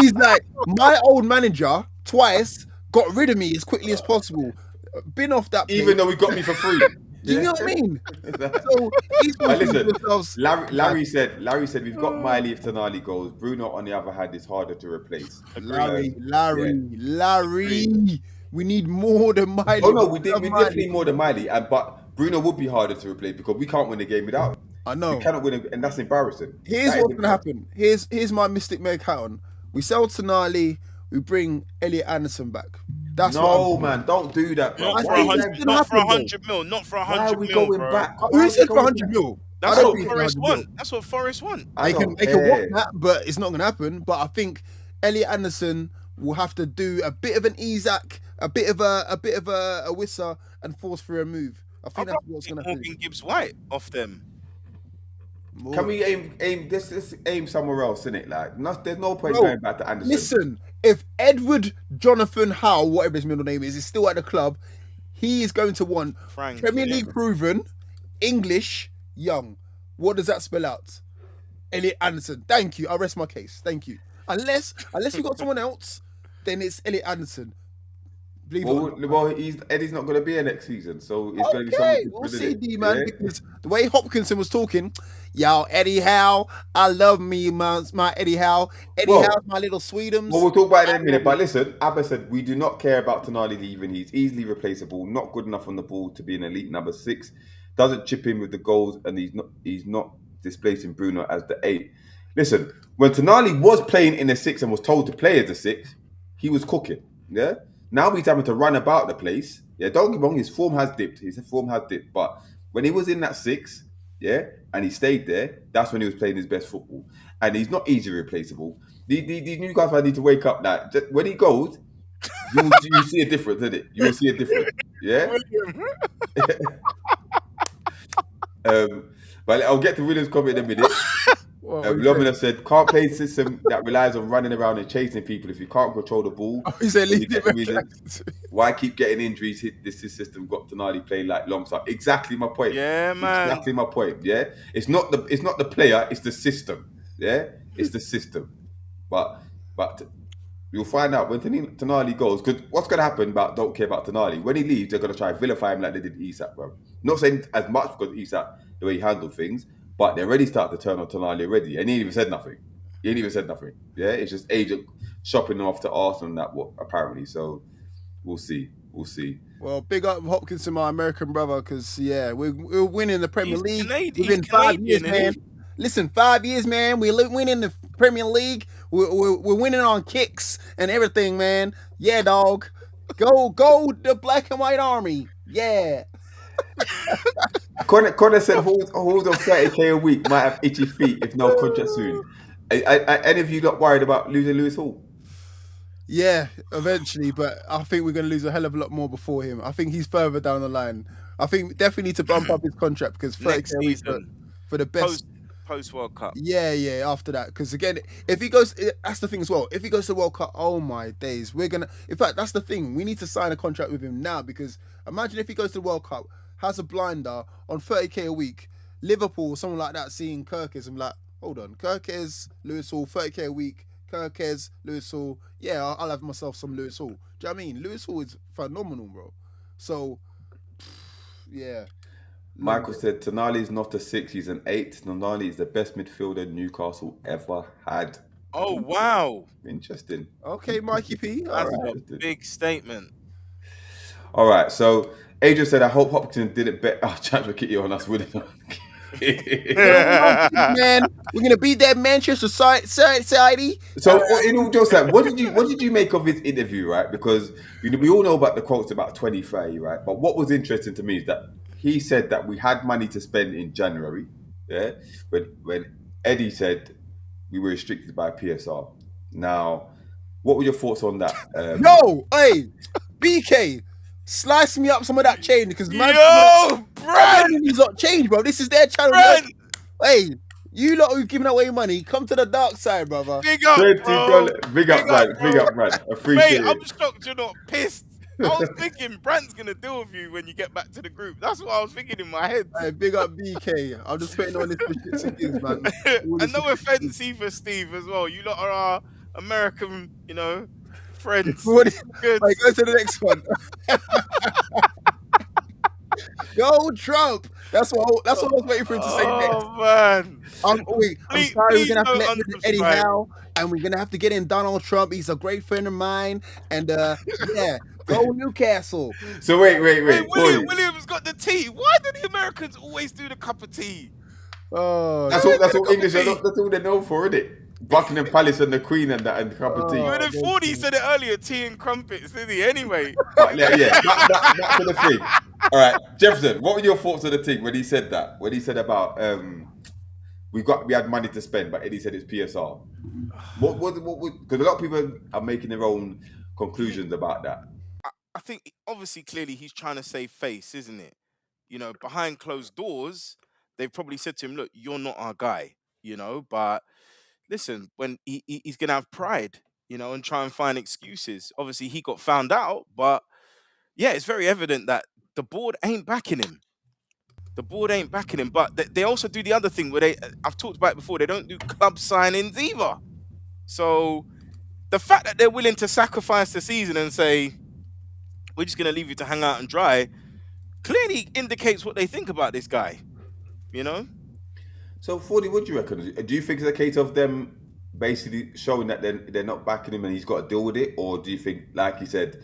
Speaker 3: He's like, my old manager twice got rid of me as quickly as possible. Been off that place.
Speaker 1: Even though he got me for free.
Speaker 3: Do you know what I mean? So
Speaker 1: listen, Larry said we've got Miley if Tonali goes. Bruno, on the other hand, is harder to replace.
Speaker 3: Larry. We need more than Miley.
Speaker 1: Oh no, we definitely need more than Miley. But Bruno would be harder to replace because we can't win the game without him.
Speaker 3: I know.
Speaker 1: We cannot win, and that's embarrassing.
Speaker 3: Here's what's gonna happen. Here's my Mystic Meg hat on. We sell Tonali. We bring Elliot Anderson back. That's
Speaker 1: man, don't do that, bro.
Speaker 2: Not for 100 mil. Not for 100 mil.
Speaker 1: Why are we going back?
Speaker 3: Who said for 100 mil?
Speaker 2: That's what Forest want. That's what Forest want.
Speaker 3: They can want that, but it's not gonna happen. But I think Elliot Anderson will have to do a bit of an Isaac, a bit of a Wissa, and force through a move. I think that's what's gonna happen.
Speaker 2: Morgan Gibbs White off them.
Speaker 1: Can we aim this aim somewhere else, innit? Like, there's no point going back to Anderson.
Speaker 3: Listen, if Edward Jonathan Howe, whatever his middle name is still at the club, he is going to want Premier League proven, English, young. What does that spell out? Elliot Anderson. Thank you. I'll rest my case. Thank you. Unless we got someone else, then it's Elliot Anderson.
Speaker 1: Eddie's not going to be here next season, so it's going to be someone.
Speaker 3: We'll see, D man. Yeah. Because the way Hopkinson was talking, yo, Eddie Howe, I love me, my Eddie Howe. Howe's my little sweetums.
Speaker 1: Well, we'll talk about it in a minute. But listen, Abba said we do not care about Tonali leaving. He's easily replaceable. Not good enough on the ball to be an elite number 6. Doesn't chip in with the goals, and he's not displacing Bruno as the 8. Listen, when Tonali was playing in the 6 and was told to play as the 6, he was cooking. Yeah. Now he's having to run about the place. Yeah, don't get me wrong, his form has dipped. But when he was in that 6, yeah, and he stayed there, that's when he was playing his best football. And he's not easily replaceable. These new guys need to wake up. That when he goes, you see a difference, isn't it? You will see a difference. Yeah. But I'll get to William's comment in a minute. Lomina said, can't play a system that relies on running around and chasing people if you can't control the ball. Why keep getting injuries? This system got Tonali playing like long stuff. Exactly my point.
Speaker 2: Yeah, man.
Speaker 1: Exactly my point. Yeah, it's not the player, it's the system. Yeah, it's the system. But you'll find out when Tonali goes. Because what's going to happen? Don't care about Tonali. When he leaves, they're going to try and vilify him like they did Isak, bro. Not saying as much because Isak, the way he handled things. But they already started to turn on Tonali already. And he ain't even said nothing. Yeah, it's just agent shopping off to Arsenal apparently. So we'll see.
Speaker 3: Well, big up Hopkinson, my American brother, because, we're winning the Premier League within 5 years, man. Listen, 5 years, man. We're winning the Premier League. We're winning on kicks and everything, man. Yeah, dog. Go the black and white army. Yeah.
Speaker 1: Connor said hold on 30k a week might have itchy feet if no contract soon. Any of you not worried about losing Lewis Hall?
Speaker 3: Yeah, eventually, but I think we're going to lose a hell of a lot more before him. I think he's further down the line. I think we definitely need to bump up his contract because 30k a week for the best
Speaker 2: post World Cup.
Speaker 3: Yeah, after that, because again, if he goes, that's the thing as well. If he goes to the World Cup, oh my days, in fact, that's the thing. We need to sign a contract with him now because imagine if he goes to the World Cup, has a blinder on 30k a week, Liverpool or someone like that seeing Kirkes and like, hold on, Kirkes, Lewis Hall, 30k a week, Kirkes, Lewis Hall, yeah, I'll have myself some Lewis Hall. Do you know what I mean? Lewis Hall is phenomenal, bro. So, yeah.
Speaker 1: Michael said, Tonali is not a 6, he's an 8. Tonali is the best midfielder Newcastle ever had.
Speaker 2: Oh, wow.
Speaker 1: Interesting.
Speaker 3: Okay, Mikey P.
Speaker 2: That's a big statement.
Speaker 1: All right, so Adrian said, I hope Hopkins did it better. Oh, chance to kick you on us, wouldn't it?
Speaker 3: Man, we're going to beat that Manchester Society.
Speaker 1: So, in all jokes, what did you make of his interview, right? Because we all know about the quotes about 2030, right? But what was interesting to me is that he said that we had money to spend in January, yeah? When Eddie said we were restricted by PSR. Now, what were your thoughts on that?
Speaker 3: Hey, BK, slice me up some of that change because
Speaker 2: Brad,
Speaker 3: he's not changed, bro. This is their channel.
Speaker 2: Brad.
Speaker 3: Hey, you lot who've given away money, come to the dark side, brother.
Speaker 2: Big up, bro.
Speaker 1: Big up, Brad. Appreciate it.
Speaker 2: I'm shocked you're not pissed. I was thinking Brand's going to deal with you when you get back to the group. That's what I was thinking in my head.
Speaker 3: Hey, big up BK. I'm just putting on this for shits and gigs, man.
Speaker 2: And no offense either, Steve, as well. You lot are our American, friends.
Speaker 3: Good. Right, go to the next one. Go Trump. That's what I was waiting for him to say next.
Speaker 2: Oh, man.
Speaker 3: I'm sorry, we're going to have to let Eddie Howe, and we're going to have to get in Donald Trump. He's a great friend of mine. And, Go Newcastle.
Speaker 1: So wait. Paulie.
Speaker 2: William's got the tea. Why do the Americans always do the cup of tea?
Speaker 3: Oh,
Speaker 1: That's all English.
Speaker 2: tea.
Speaker 1: That's all they know for, isn't it? Buckingham Palace and the Queen and that and the cup of tea.
Speaker 2: You know, 40 said it earlier, tea and crumpets, didn't he? Anyway.
Speaker 1: But yeah, back to the thing. All right, Jefferson, what were your thoughts on the thing when he said that? When he said about we had money to spend, but Eddie said it's PSR. What because a lot of people are making their own conclusions about that.
Speaker 2: I think obviously clearly he's trying to save face, isn't it? You know, behind closed doors, they've probably said to him, look, you're not our guy, you know, but listen, when he's gonna have pride, you know, and try and find excuses. Obviously he got found out, but yeah, it's very evident that the board ain't backing him. The board ain't backing him, but they also do the other thing where I've talked about it before, they don't do club signings either. So the fact that they're willing to sacrifice the season and say, we're just going to leave you to hang out and dry, clearly indicates what they think about this guy, you know?
Speaker 1: So, 40, what do you reckon? Do you think it's a case of them basically showing that they're not backing him and he's got to deal with it? Or do you think, like he said,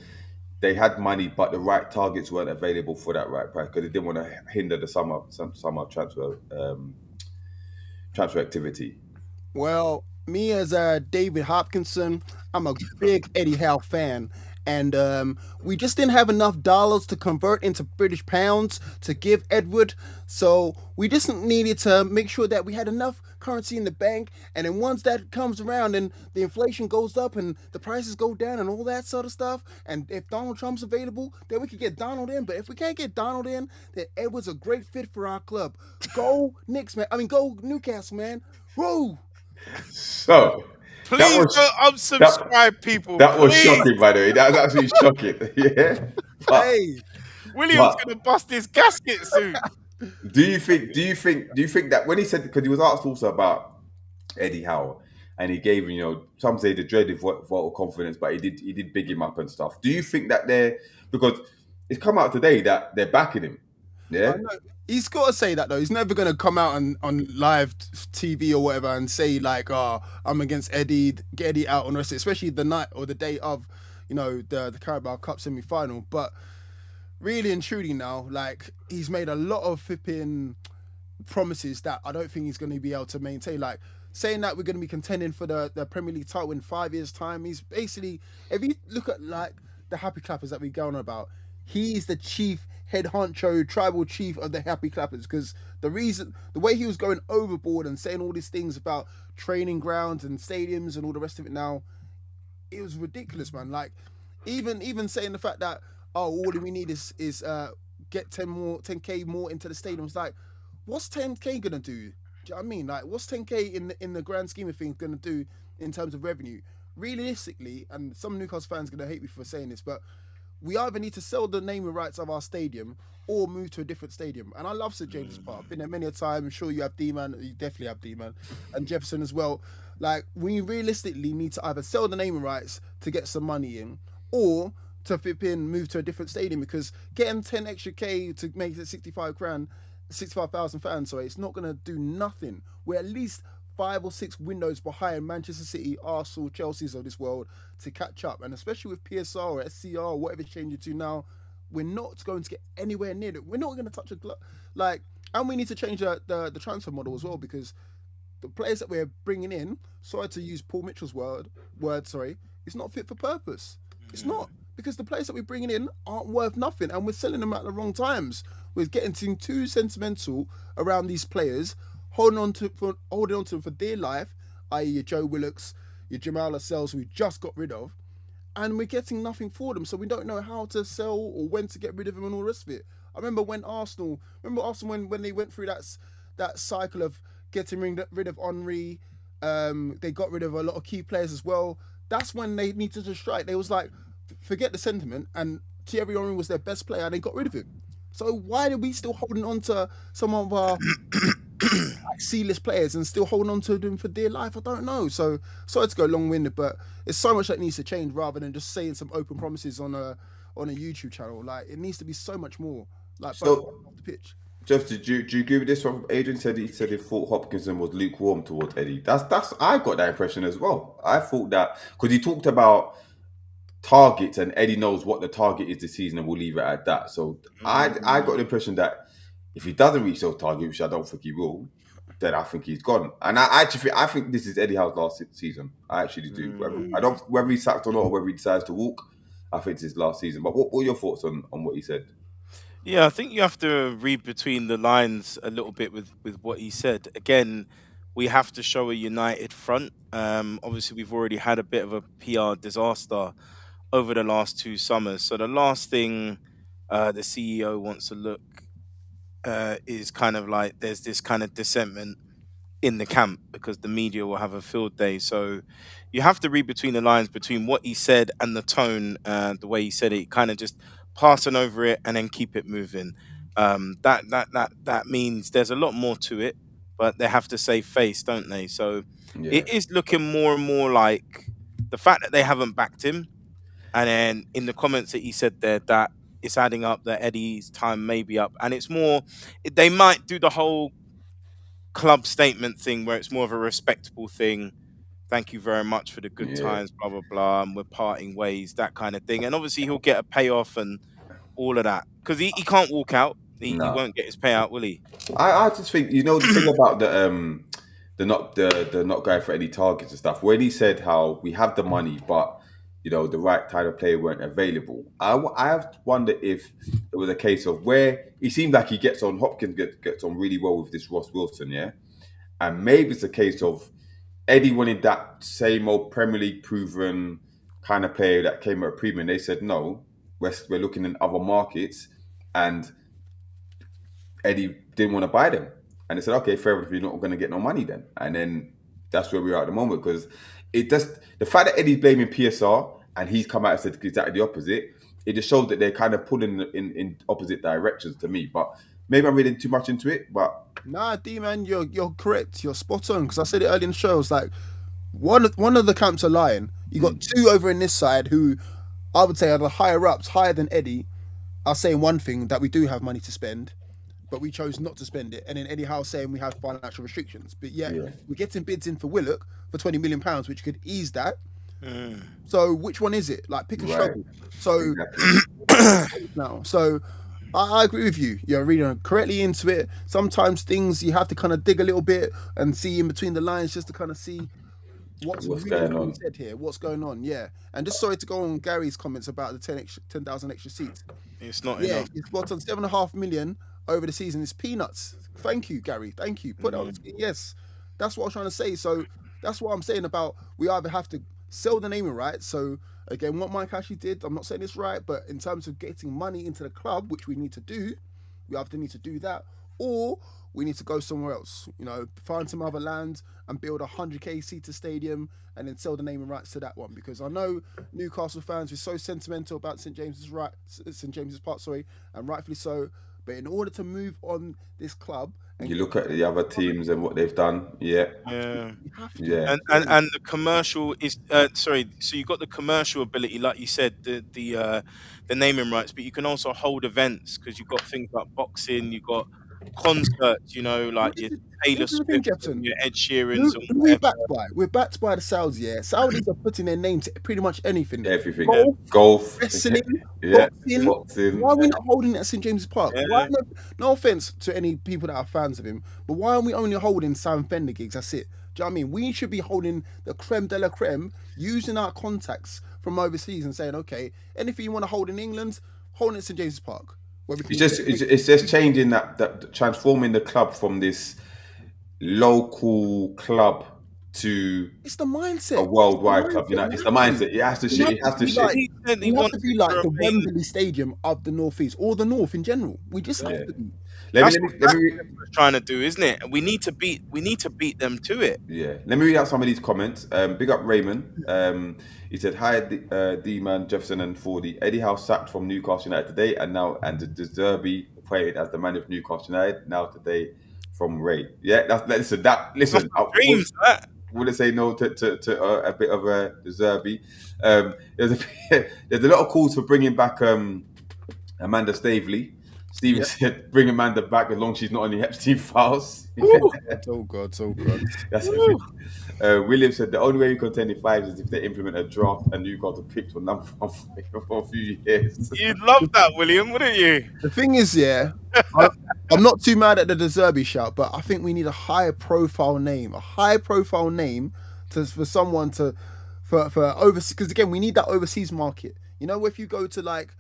Speaker 1: they had money, but the right targets weren't available for that right price because they didn't want to hinder the summer transfer activity?
Speaker 3: Well, me as David Hopkinson, I'm a big Eddie Howe fan. And we just didn't have enough dollars to convert into British pounds to give Edward. So we just needed to make sure that we had enough currency in the bank. And then once that comes around and the inflation goes up and the prices go down and all that sort of stuff, and if Donald Trump's available, then we could get Donald in. But if we can't get Donald in, then Edward's a great fit for our club. Go Knicks, man. I mean, go Newcastle, man. Woo!
Speaker 1: So...
Speaker 2: Please don't unsubscribe, people.
Speaker 1: That was shocking, by the way. That was absolutely shocking. Yeah. But,
Speaker 3: Hey,
Speaker 2: William's gonna bust his gasket soon.
Speaker 1: Do you think that when he said, because he was asked also about Eddie Howe and he gave him, you know, some say the dreaded vote of confidence, but he did big him up and stuff. Do you think that because it's come out today that they're backing him? Yeah.
Speaker 3: he's got to say that though. He's never gonna come out on live TV or whatever and say like, "Oh, I'm against Eddie, get Eddie out on the rest," especially the night or the day of, you know, the Carabao Cup semi-final. But really and truly now, like, he's made a lot of flipping promises that I don't think he's going to be able to maintain. Like saying that we're going to be contending for the Premier League title in 5 years' time. He's basically, if you look at like the Happy Clappers that we're going on about, he's the chief head honcho, tribal chief of the Happy Clappers, because the way he was going overboard and saying all these things about training grounds and stadiums and all the rest of it now, it was ridiculous, man. Like even saying the fact that, oh, all we need is get 10k more into the stadium. It's like, what's 10k gonna do? Do you know what I mean? Like, what's 10k in the grand scheme of things gonna do in terms of revenue? Realistically, and some Newcastle fans are gonna hate me for saying this, but we either need to sell the naming rights of our stadium or move to a different stadium. And I love St James's Park. I've been there many a time. I'm sure you have D-Man. You definitely have D-Man. And Jefferson as well. Like, we realistically need to either sell the naming rights to get some money in, or to move to a different stadium, because getting 10 extra K to make it 65,000 fans, sorry, it's not going to do nothing. We're at least 5 or 6 windows behind Manchester City, Arsenal, Chelsea's of this world to catch up. And especially with PSR or SCR or whatever it's changing to now, we're not going to get anywhere near it. We're not going to touch and we need to change the transfer model as well, because the players that we're bringing in, sorry to use Paul Mitchell's word, it's not fit for purpose. It's not, because the players that we're bringing in aren't worth nothing, and we're selling them at the wrong times. We're getting too sentimental around these players, holding on to them for dear life, i.e. your Joe Willocks, your Jamal Lascelles, who we just got rid of, and we're getting nothing for them, so we don't know how to sell or when to get rid of them and all the rest of it. I remember when Arsenal when they went through that cycle of getting rid of Henry, they got rid of a lot of key players as well. That's when they needed to strike. They was like, forget the sentiment, and Thierry Henry was their best player, and they got rid of him. So why are we still holding on to some of our C-list players and still holding on to them for dear life? I don't know. So sorry to go long-winded, but it's so much that needs to change rather than just saying some open promises on a YouTube channel. Like, it needs to be so much more. Like,
Speaker 1: so,
Speaker 3: off the pitch.
Speaker 1: Jeff, do you agree with this one? Adrian said he thought Hopkinson was lukewarm towards Eddie. That's I got that impression as well. I thought that because he talked about targets, and Eddie knows what the target is this season, and we'll leave it at that. So I got the impression that if he doesn't reach those targets, which I don't think he will, then I think he's gone. And I think this is Eddie Howe's last season. I actually do. I don't whether he's sacked or not, or whether he decides to walk. I think it's his last season. But what are your thoughts on what he said?
Speaker 2: Yeah, I think you have to read between the lines a little bit with what he said. Again, we have to show a united front. Obviously, we've already had a bit of a PR disaster over the last 2 summers. So the last thing the CEO wants to look is kind of like there's this kind of dissentment in the camp because the media will have a field day. So you have to read between the lines between what he said and the tone, the way he said it, kind of just passing over it and then keep it moving. That means there's a lot more to it, but they have to save face, don't they? So it is looking more and more like the fact that they haven't backed him, and then in the comments that he said there that it's adding up that Eddie's time may be up, and it's more they might do the whole club statement thing where it's more of a respectable thing. Thank you very much for the good times, blah blah blah, and we're parting ways, that kind of thing. And obviously he'll get a payoff and all of that because he can't walk out. He won't get his payout, will he?
Speaker 1: I just think the thing about the not going for any targets and stuff. When he said how we have the money, but the right kind of player weren't available. I have wondered if it was a case of where he seemed like he gets on. Hopkins gets on really well with this Ross Wilson, and maybe it's a case of Eddie wanted that same old Premier League proven kind of player that came at a premium. They said no, we're looking in other markets, and Eddie didn't want to buy them, and they said, okay, fair enough, you're not going to get no money then, and then that's where we are at the moment because it just the fact that Eddie's blaming PSR and he's come out and said exactly the opposite. It just shows that they're kind of pulling in opposite directions to me. But maybe I'm reading too much into it. But
Speaker 3: nah, D man, you're correct. You're spot on because I said it earlier in the show. I was like, one of the camps are lying. You got two over in this side who I would say are the higher ups, higher than Eddie, are saying one thing that we do have money to spend, but we chose not to spend it. And then Eddie Howe saying we have financial restrictions. But we're getting bids in for Willock for £20 million, which could ease that. So which one is it? Like pick a struggle. So now, so I agree with you. You're reading correctly into it. Sometimes things you have to kind of dig a little bit and see in between the lines just to kind of see what's really
Speaker 1: going on
Speaker 3: said here. What's going on? Yeah. And just sorry to go on Gary's comments about the 10,000 extra seats.
Speaker 2: It's not enough.
Speaker 3: It's spot on. 7.5 million over the season is peanuts. Thank you, Gary. Thank you. Put out. Yes, that's what I was trying to say. So that's what I'm saying about we either have to sell the naming rights. So again, what Mike actually did, I'm not saying it's right, but in terms of getting money into the club, which we need to do, we either need to do that, or we need to go somewhere else. Find some other land and build a 100k seater stadium, and then sell the naming rights to that one. Because I know Newcastle fans are so sentimental about St James's Park, and rightfully so. But in order to move on this club, and
Speaker 1: you look at the other teams and what they've done,
Speaker 2: and the commercial is so you've got the commercial ability, like you said, the naming rights, but you can also hold events because you've got things like boxing, you've got concerts, like your Taylor Swift, your Ed Sheeran's.
Speaker 3: We're backed by the Saudis. Saudis are putting their name to pretty much anything.
Speaker 1: Golf,
Speaker 3: wrestling,
Speaker 1: boxing.
Speaker 3: Why are we not holding it at St James's Park? No offense to any people that are fans of him, but why are we only holding Sam Fender gigs? That's it. Do you know what I mean? We should be holding the creme de la creme, using our contacts from overseas and saying, okay, anything you want to hold in England, hold it at St James's Park.
Speaker 1: It's just changing that transforming the club from this local club to
Speaker 3: it's the mindset,
Speaker 1: a worldwide club. It's the mindset. It has to shift.
Speaker 3: It has to be like the Wembley Stadium of the Northeast or the North in general. We just have to be.
Speaker 2: That's what we're trying to do, isn't it? We need to beat them to it.
Speaker 1: Yeah. Let me read out some of these comments. Big up Raymond. He said, "Hi, D-Man, Jefferson and Fordy. Eddie Howe sacked from Newcastle United today, and the De Zerbi appointed as the manager of Newcastle United now today from Ray." Yeah, listen.
Speaker 2: Dreams.
Speaker 1: Wouldn't say no to a bit of a De Zerbi. There's a lot of calls for bringing back Amanda Staveley. Steven said, bring Amanda back as long as she's not on the Epstein files.
Speaker 3: Oh God, oh God.
Speaker 1: That's the thing. William said, the only way you contend in fives is if they implement a draft and Newcastle picked for number one for a few years.
Speaker 2: You'd love that, William, wouldn't you?
Speaker 3: The thing is, yeah, I'm not too mad at the De Zerbi shout, but I think we need a higher profile name, for someone to for overseas, because again, we need that overseas market. You know, if you go to like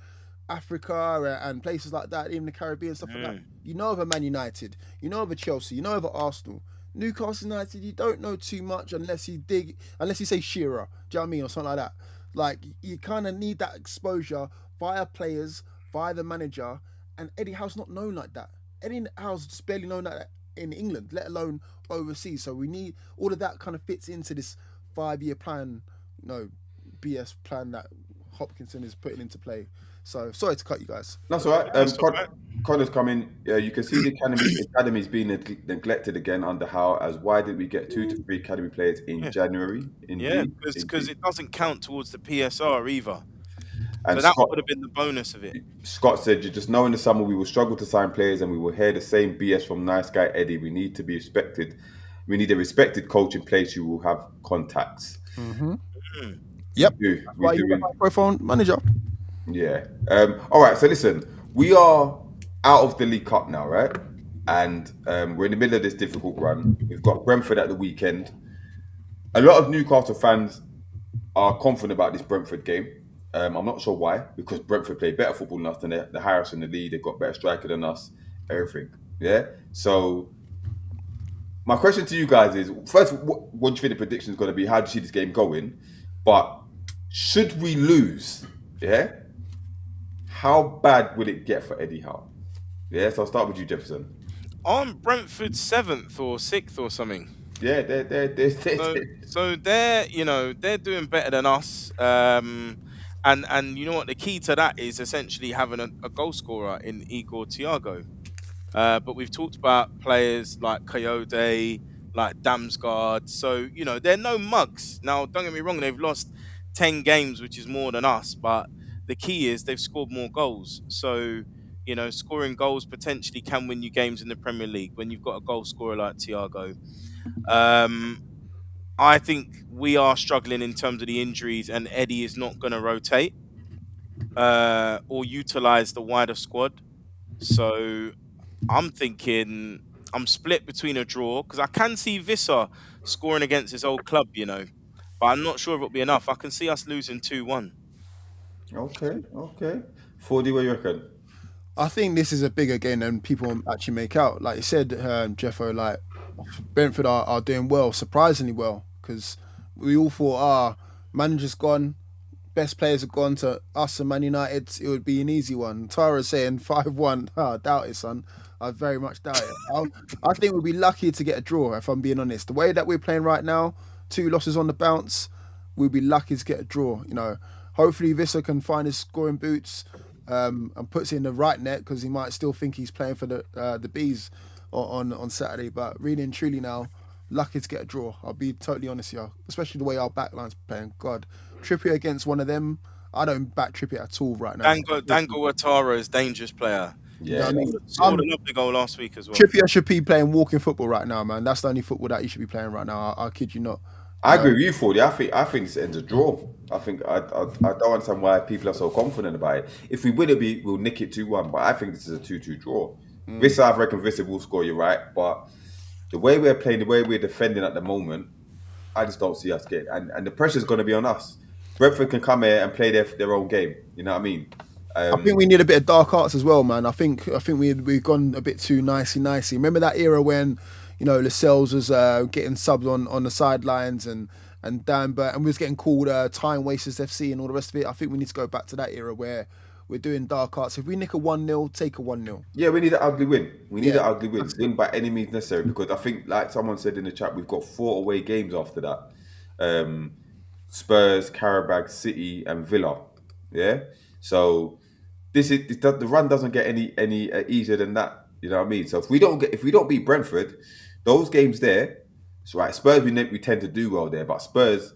Speaker 3: Africa and places like that, even the Caribbean, stuff like that, you know of a Man United, you know of a Chelsea, you know of a Arsenal. Newcastle United, you don't know too much unless you say Shearer, do you know what I mean, or something like that. Like, you kind of need that exposure via players, via the manager, and Eddie Howe's not known like that. Eddie Howe's barely known like that in England, let alone overseas. So we need all of that kind of fits into this 5-year plan, BS plan that Hopkinson is putting into play. So sorry to cut you guys.
Speaker 1: That's all right. Connor's coming. You can see the academy's being neglected again under Howe. As why did we get 2 to 3 academy players in January?
Speaker 2: Because it doesn't count towards the PSR either.
Speaker 1: And
Speaker 2: so that would have been the bonus of it.
Speaker 1: Scott said, "You just know in the summer we will struggle to sign players, and we will hear the same BS from nice guy Eddie. We need to be respected. We need a respected coach in place who will have contacts."
Speaker 3: Mm-hmm. Yep. We do. Microphone manager.
Speaker 1: Yeah. All right. So listen, we are out of the League Cup now, right? And we're in the middle of this difficult run. We've got Brentford at the weekend. A lot of Newcastle fans are confident about this Brentford game. I'm not sure why, because Brentford play better football than us, than the highest in the league. They've got better striker than us, everything. Yeah. So my question to you guys is: first, what do you think the prediction is going to be? How do you see this game going? But should we lose, how bad will it get for Eddie Howe? Yeah. So I'll start with you, Jefferson.
Speaker 2: Aren't Brentford 7th or 6th or something?
Speaker 1: Yeah, they're
Speaker 2: so they're doing better than us. And you know what? The key to that is essentially having a goal scorer in Igor Thiago. But we've talked about players like Coyote, like Damsgaard. So, they're no mugs. Now, don't get me wrong, they've lost 10 games, which is more than us. But the key is they've scored more goals. So, scoring goals potentially can win you games in the Premier League when you've got a goal scorer like Thiago. I think we are struggling in terms of the injuries, and Eddie is not going to rotate or utilize the wider squad. So I'm thinking I'm split between a draw, because I can see Visser scoring against his old club, but I'm not sure if it'll be enough. I can see us losing 2-1.
Speaker 1: Okay. 4D, what you reckon?
Speaker 3: I think this is a bigger game than people actually make out. Like you said, Jeffo, like Brentford are doing well, surprisingly well, because we all thought, manager's gone, best players have gone to us and Man United, it would be an easy one. Tara's saying 5-1. I doubt it, son. I very much doubt it. I think we'll be lucky to get a draw, if I'm being honest. The way that we're playing right now, 2 losses on the bounce, we'll be lucky to get a draw. Hopefully Visser can find his scoring boots and puts it in the right net, because he might still think he's playing for the Bees on Saturday. But really and truly now, lucky to get a draw. I'll be totally honest here, especially the way our backline's playing. God, Trippier against one of them, I don't back Trippier at all right now.
Speaker 2: Dango Ouattara is a dangerous player.
Speaker 1: Yeah,
Speaker 3: I mean,
Speaker 2: scored a lovely goal last week as well.
Speaker 3: Trippier should be playing walking football right now, man. That's the only football that he should be playing right now. I kid you not.
Speaker 1: I agree with you, Fordy. I think this ends a draw. I don't understand why people are so confident about it. If we win it, we'll nick it 2-1. But I think this is a 2-2 draw. Visser, I reckon Visser will score. You're right, but the way we're playing, the way we're defending at the moment, I just don't see us getting. And the pressure's going to be on us. Brentford can come here and play their own game. You know what I mean?
Speaker 3: I think we need a bit of dark arts as well, man. I think we've gone a bit too nicey. Remember that era when Lascelles was getting subs on the sidelines and Dan Burt, and we was getting called time wasters FC and all the rest of it. I think we need to go back to that era where we're doing dark arts. If we nick a 1-0, take a 1-0.
Speaker 1: Yeah, we need an ugly win. We need an ugly win. Win by any means necessary, because I think, like someone said in the chat, we've got 4 away games after that. Spurs, Qarabag, City, and Villa. Yeah, so the run doesn't get any easier than that. You know what I mean? So if we don't beat Brentford, those games there, it's right. Spurs we tend to do well there, but Spurs,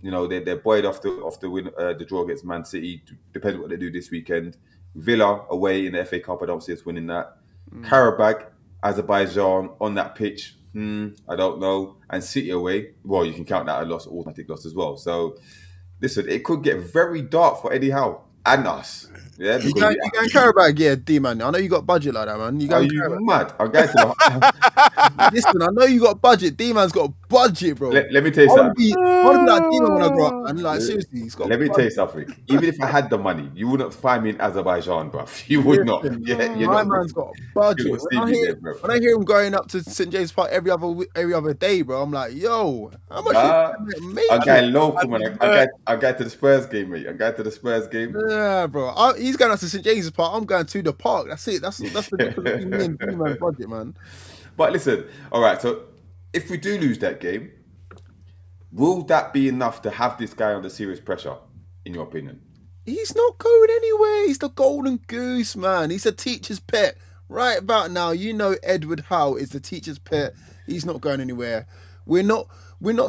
Speaker 1: they're buoyed off the win, the draw against Man City. Depends what they do this weekend. Villa away in the FA Cup, I don't see us winning that. Karabag, Azerbaijan on that pitch, I don't know. And City away, well, you can count that a loss, automatic loss as well. So, listen, it could get very dark for Eddie Howe and us. Yeah,
Speaker 3: You
Speaker 1: because
Speaker 3: going Carabag? Yeah, D man. I know you got budget like that, man. You
Speaker 1: are
Speaker 3: going
Speaker 1: you
Speaker 3: Carabag?
Speaker 1: mad? I'm going to the.
Speaker 3: Listen, I know you got budget. D man's got a budget, bro.
Speaker 1: Let me tell you
Speaker 3: I want to
Speaker 1: something.
Speaker 3: be like D man when I grow up, man. Like seriously, he's got.
Speaker 1: Let me tell you something. Even if I had the money, you wouldn't find me in Azerbaijan, bro. You would not. Yeah, you're
Speaker 3: My
Speaker 1: not.
Speaker 3: man's got a budget.
Speaker 1: You don't see me there, bro.
Speaker 3: When I hear him going up to St James Park every other day, bro, I'm like, yo, how much?
Speaker 1: I'm going local, man. I'm going to the Spurs game, mate. I'm going to the Spurs game.
Speaker 3: Yeah, bro. He's going up to St James's Park. I'm going to the park. That's it. That's the difference between me and D-man's budget, man.
Speaker 1: But listen, all right. So if we do lose that game, will that be enough to have this guy under serious pressure, in your opinion?
Speaker 3: He's not going anywhere. He's the golden goose, man. He's a teacher's pet. Right about now, you know Edward Howe is the teacher's pet. He's not going anywhere. We're not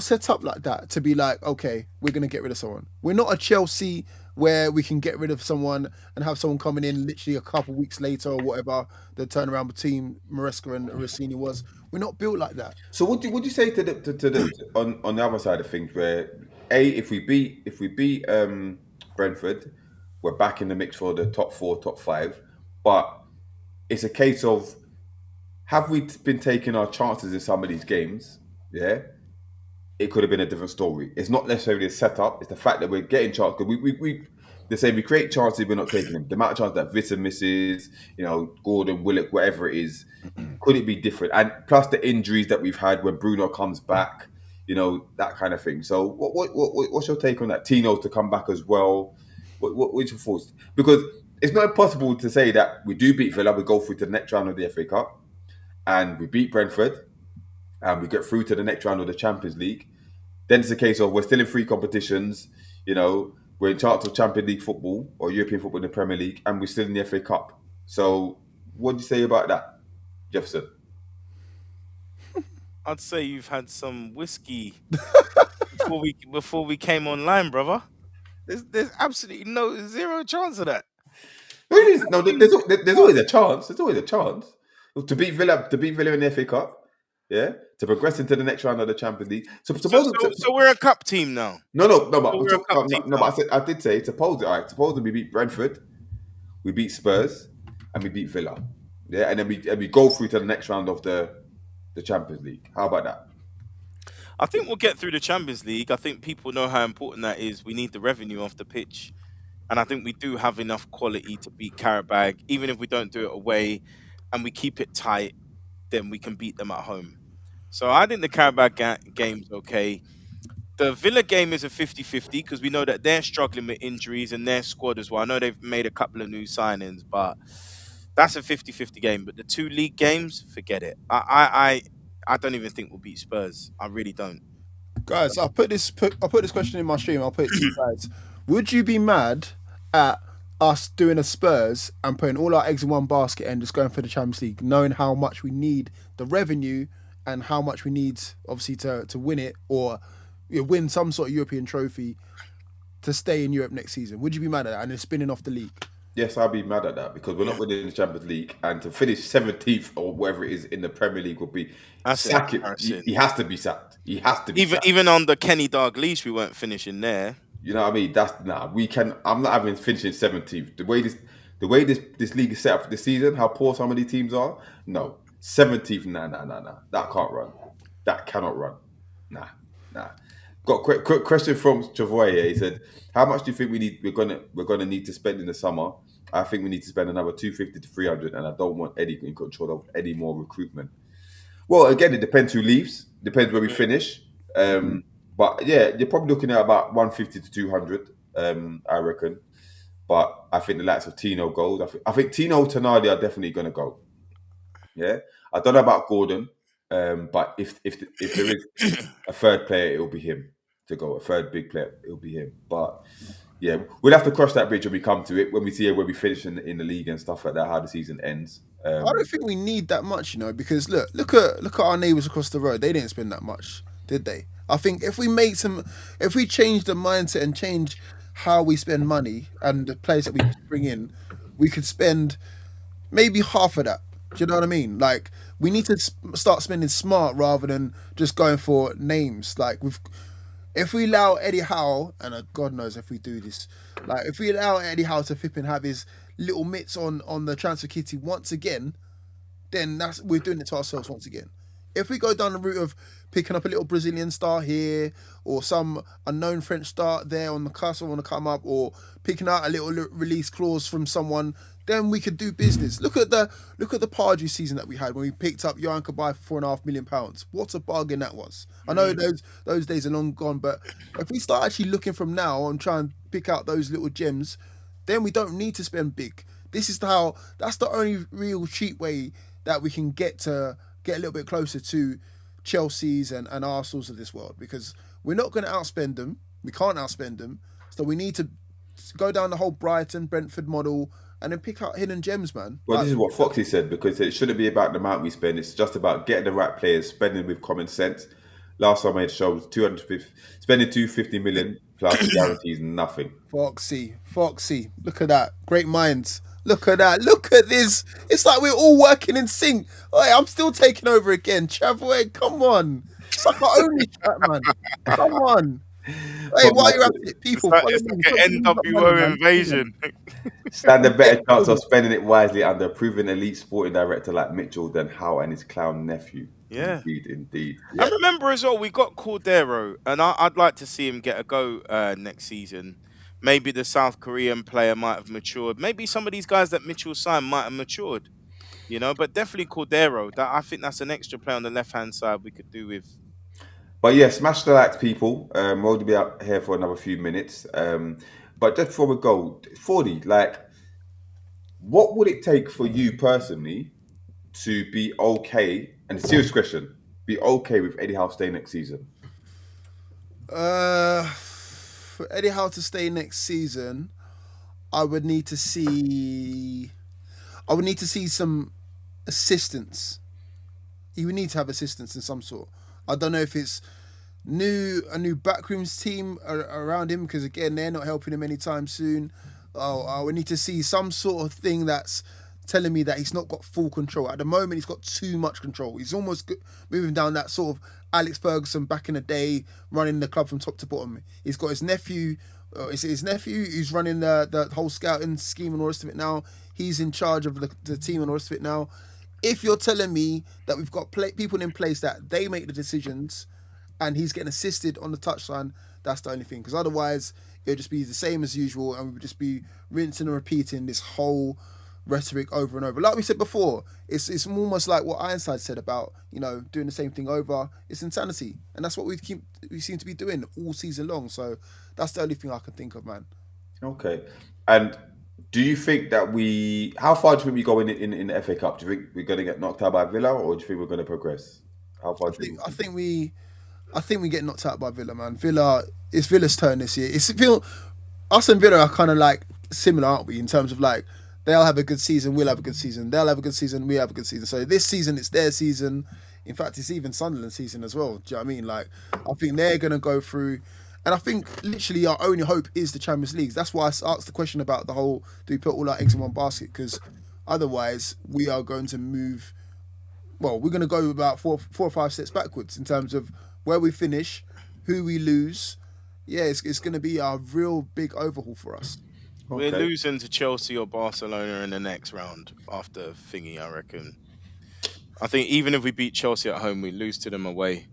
Speaker 3: set up like that to be like, okay, we're going to get rid of someone. We're not a Chelsea where we can get rid of someone and have someone coming in literally a couple weeks later or whatever the turnaround between Maresca and Rossini was. We're not built like that.
Speaker 1: So what would you say to the on the other side of things, where if we beat Brentford, we're back in the mix for the top 4, top 5, but it's a case of, have we been taking our chances in some of these games? Yeah, it could have been a different story. It's not necessarily a setup. It's the fact that we're getting chances. They say we create chances, we're not taking them. The amount of chances that Vita misses, Gordon, Willock, whatever it is, could it be different? And plus the injuries that we've had when Bruno comes back, that kind of thing. So what's your take on that? Tino's to come back as well. What's your thoughts? Because it's not impossible to say that we do beat Villa, we go through to the next round of the FA Cup, and we beat Brentford, and we get through to the next round of the Champions League. Then it's a case of we're still in 3 competitions, we're in charge of Champions League football or European football in the Premier League, and we're still in the FA Cup. So what do you say about that, Jefferson?
Speaker 2: I'd say you've had some whiskey before we came online, brother. There's absolutely zero chance of that.
Speaker 1: No, there's always a chance. There's always a chance to beat Villa in the FA Cup. Yeah, to progress into the next round of the Champions League. So
Speaker 2: we're a cup team now.
Speaker 1: No, but I did say suppose we beat Brentford, we beat Spurs, and we beat Villa. Yeah, and then we go through to the next round of the Champions League. How about that?
Speaker 2: I think we'll get through the Champions League. I think people know how important that is. We need the revenue off the pitch. And I think we do have enough quality to beat Karabag. Even if we don't do it away and we keep it tight, then we can beat them at home. So I think the Karabag game's okay. The Villa game is a 50-50 because we know that they're struggling with injuries and their squad as well. I know they've made a couple of new signings, but that's a 50-50 game. But the 2 league games, forget it. I don't even think we'll beat Spurs. I really don't.
Speaker 3: Guys, I'll put this question in my stream. I'll put it to you guys. Would you be mad at us doing a Spurs and putting all our eggs in one basket and just going for the Champions League, knowing how much we need the revenue and how much we need, obviously, to win it or win some sort of European trophy to stay in Europe next season? Would you be mad at that and then spinning off the league?
Speaker 1: Yes, I'd be mad at that because we're not winning the Champions League, and to finish 17th or whatever it is in the Premier League would be sack him. He has to be sacked. He has to be sacked.
Speaker 2: Even on the Kenny Dalglish, we weren't finishing there.
Speaker 1: You know what I mean? I'm not having finishing 17th. The way this league is set up for this season, how poor some of these teams are. No, 17th. Nah. That can't run. That cannot run. Nah. Got a quick question from Chavoy here. He said, "How much do you think we're gonna need to spend in the summer? I think we need to spend another 250 to 300, and I don't want Eddie in control of any more recruitment." Well, again, it depends who leaves. Depends where we finish. But yeah, you're probably looking at about 150 to 200, I reckon. But I think the likes of Tino goes. I think Tino Tonali are definitely going to go. Yeah, I don't know about Gordon, but if there is a third player, it will be him to go. A third big player, it will be him. But yeah, we'll have to cross that bridge when we come to it. When we see where we finish in the league and stuff like that, how the season ends.
Speaker 3: I don't think we need that much, because look at our neighbours across the road. They didn't spend that much, did they? I think if we change the mindset and change how we spend money and the players that we bring in, we could spend maybe half of that. Do you know what I mean? Like, we need to start spending smart rather than just going for names. Like, if we allow Eddie Howe, and God knows if we do this, like if we allow Eddie Howe to flip and have his little mitts on the transfer kitty once again, then we're doing it to ourselves once again. If we go down the route of picking up a little Brazilian star here or some unknown French star there on the cusp want to come up, or picking out a little release clause from someone, then we could do business. Look at the Pardew season that we had when we picked up Johan Kabay for £4.5 million. What a bargain that was. I know those days are long gone, but if we start actually looking from now and try and pick out those little gems, then we don't need to spend big. That's the only real cheap way that we can get a little bit closer to Chelsea's and Arsenal's of this world, because we're not going to outspend them. We can't outspend them. So we need to go down the whole Brighton, Brentford model and then pick out hidden gems, man.
Speaker 1: Well, this is what Foxy said, because it shouldn't be about the amount we spend. It's just about getting the right players, spending with common sense. Last time I made a show was spending 250 million plus guarantees nothing.
Speaker 3: Foxy, look at that. Great minds. Look at that. Look at this. It's like we're all working in sync. Hey, I'm still taking over again. Chavoy, come on. It's like our only chat, man. Come on. Hey, while you're at it, people.
Speaker 2: It's like an NWO invasion.
Speaker 1: Stand a better chance of spending it wisely under a proven elite sporting director like Mitchell than Howe and his clown nephew.
Speaker 2: Yeah.
Speaker 1: Indeed.
Speaker 2: Yeah. And remember as well, we got Cordero, and I'd like to see him get a go next season. Maybe the South Korean player might have matured. Maybe some of these guys that Mitchell signed might have matured, but definitely Cordero. I think that's an extra player on the left-hand side we could do with.
Speaker 1: But yeah, smash the likes, people. We'll be out here for another few minutes. But just before we go, 40, what would it take for you personally to be okay, and a serious question, be okay with Eddie Howe staying next season?
Speaker 3: For Eddie Howe to stay next season, I would need to see some assistance. He would need to have assistance in some sort. I don't know if it's a new backrooms team around him, because again, they're not helping him anytime soon. I would need to see some sort of thing that's telling me that he's not got full control. At the moment, he's got too much control. He's almost moving down that sort of Alex Ferguson back in the day, running the club from top to bottom. He's got his nephew. His nephew who's running the whole scouting scheme and all the rest of it now. He's in charge of the team and all the rest of it now. If you're telling me that we've got people in place that they make the decisions and he's getting assisted on the touchline, that's the only thing. Because otherwise, it'll just be the same as usual and we would just be rinsing and repeating this whole rhetoric over and over. Like we said before, it's almost like what Tyneside said about, doing the same thing over. It's insanity. And that's what we seem to be doing all season long. So that's the only thing I can think of, man.
Speaker 1: Okay. And do you think that how far do you think we go in the FA Cup? Do you think we're going to get knocked out by Villa, or do you think we're going to progress? How far do you think?
Speaker 3: I think we get knocked out by Villa, man. It's Villa's turn this year. Us and Villa are kind of like similar, aren't we? In terms of like, they'll have a good season, we'll have a good season. They'll have a good season, we have a good season. So this season, it's their season. In fact, it's even Sunderland's season as well. Do you know what I mean? Like, I think they're going to go through. And I think literally our only hope is the Champions League. That's why I asked the question about the whole, do we put all our eggs in one basket? Because otherwise we are going to move, we're going to go about four or five steps backwards in terms of where we finish, who we lose. Yeah, it's going to be a real big overhaul for us.
Speaker 2: Okay. We're losing to Chelsea or Barcelona in the next round after thingy, I reckon. I think even if we beat Chelsea at home, we lose to them away.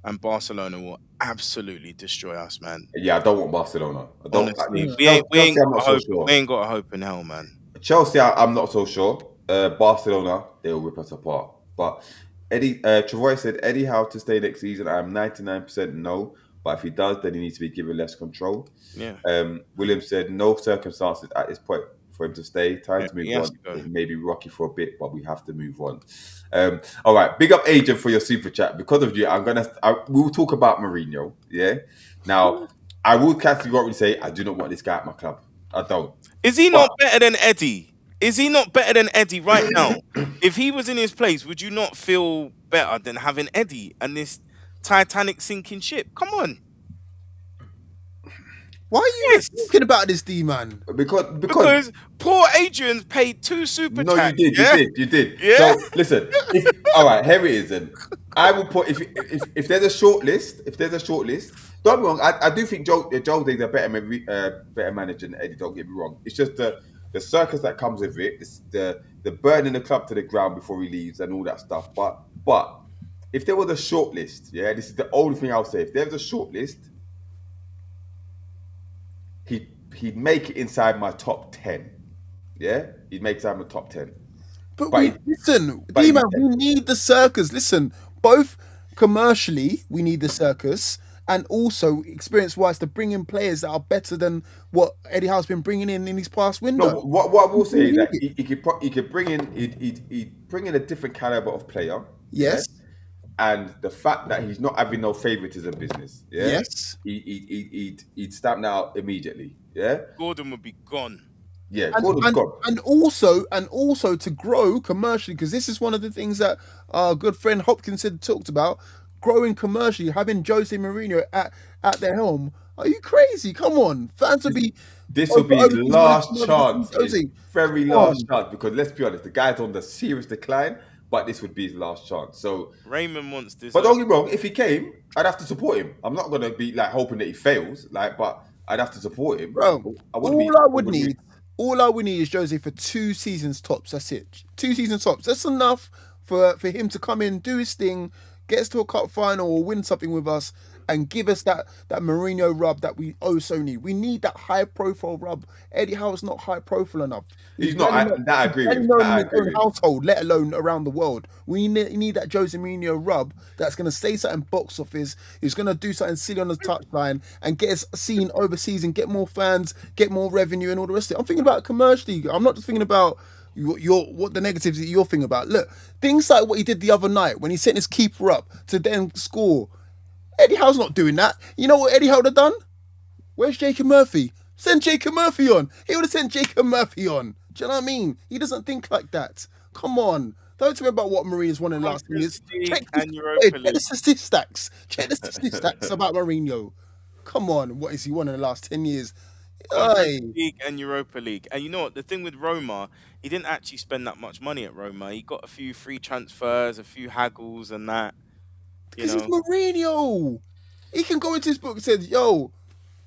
Speaker 2: And Barcelona will absolutely destroy us, man.
Speaker 1: Yeah, I don't want Barcelona.
Speaker 2: Honestly, we ain't got a hope in hell, man.
Speaker 1: Chelsea, I'm not so sure. Barcelona, they'll rip us apart. But Travoy said Eddie Howe to stay next season. I'm 99% no. But if he does, then he needs to be given less control.
Speaker 2: Yeah.
Speaker 1: William said no circumstances at this point for him to stay. Time to move on. It may be rocky for a bit, but we have to move on. All right, big up Agent for your super chat. Because of you, we'll talk about Mourinho. Yeah. Now, I will categorically say I do not want this guy at my club. I don't.
Speaker 2: Is he not better than Eddie? Is he not better than Eddie right now? If he was in his place, would you not feel better than having Eddie and this Titanic sinking ship? Come on.
Speaker 3: Why are you
Speaker 2: Yes.
Speaker 3: talking about this, D man?
Speaker 2: Because poor Adrian's paid 2 super
Speaker 1: No,
Speaker 2: chats.
Speaker 1: you did.
Speaker 2: Yeah.
Speaker 1: So listen, all right, here it is. Then I will put if there's a short list, don't get me wrong. I do think Joe's a better manager than Eddie. Don't get me wrong. It's just the circus that comes with it. It's the burning the club to the ground before he leaves and all that stuff. But if there was a short list, yeah, this is the only thing I'll say. If there was a short list, he'd make it inside my top 10. Yeah, he'd make it inside my top 10.
Speaker 3: But listen,
Speaker 1: but
Speaker 3: D-man, we need the circus. Listen, both commercially, we need the circus, and also experience-wise to bring in players that are better than what Eddie Howe's been bringing in his past window.
Speaker 1: No, what I will say is that he could bring in he'd bring in a different caliber of player.
Speaker 3: Yes.
Speaker 1: Yeah? And the fact that he's not having no favoritism business. Yeah.
Speaker 3: Yes.
Speaker 1: He'd stamp that out immediately. Yeah.
Speaker 2: Gordon would be gone.
Speaker 1: Yeah, Gordon's gone.
Speaker 3: And also to grow commercially, because this is one of the things that our good friend Hopkins had talked about, growing commercially, having Jose Mourinho at the helm. Are you crazy? Come on, fans will be.
Speaker 1: This will be his last chance, his very last chance, because let's be honest, the guy's on the serious decline, but this would be his last chance. So
Speaker 2: Raymond wants this.
Speaker 1: But don't get me wrong, if he came, I'd have to support him. I'm not gonna be like hoping that he fails, but I'd have to support him.
Speaker 3: Bro, all I would need is Jose for 2 seasons tops. That's it. 2 seasons tops. That's enough for him to come in, do his thing, get us to a cup final or win something with us, and give us that Mourinho rub that we so need. We need that high profile rub. Eddie Howe's not high profile enough.
Speaker 1: He's not. I agree with.
Speaker 3: In his own household, let alone around the world. We need that Jose Mourinho rub that's going to say something box office. He's going to do something silly on the touchline and get us seen overseas and get more fans, get more revenue, and all the rest of it. I'm thinking about commercially. I'm not just thinking about what the negatives that you're thinking about. Look, things like what he did the other night when he sent his keeper up to then score. Eddie Howe's not doing that. You know what Eddie Howe would have done? Where's Jacob Murphy? Send Jacob Murphy on. He would have sent Jacob Murphy on. Do you know what I mean? He doesn't think like that. Come on. Don't tell me about what Mourinho's won in the last 10 years. Check the statistics. Check the statistics about Mourinho. Come on. What has he won in the last 10 years?
Speaker 2: League and Europa League. And you know what? The thing with Roma, he didn't actually spend that much money at Roma. He got a few free transfers, a few haggles and that.
Speaker 3: Because it's Mourinho. He can go into his book and say, yo,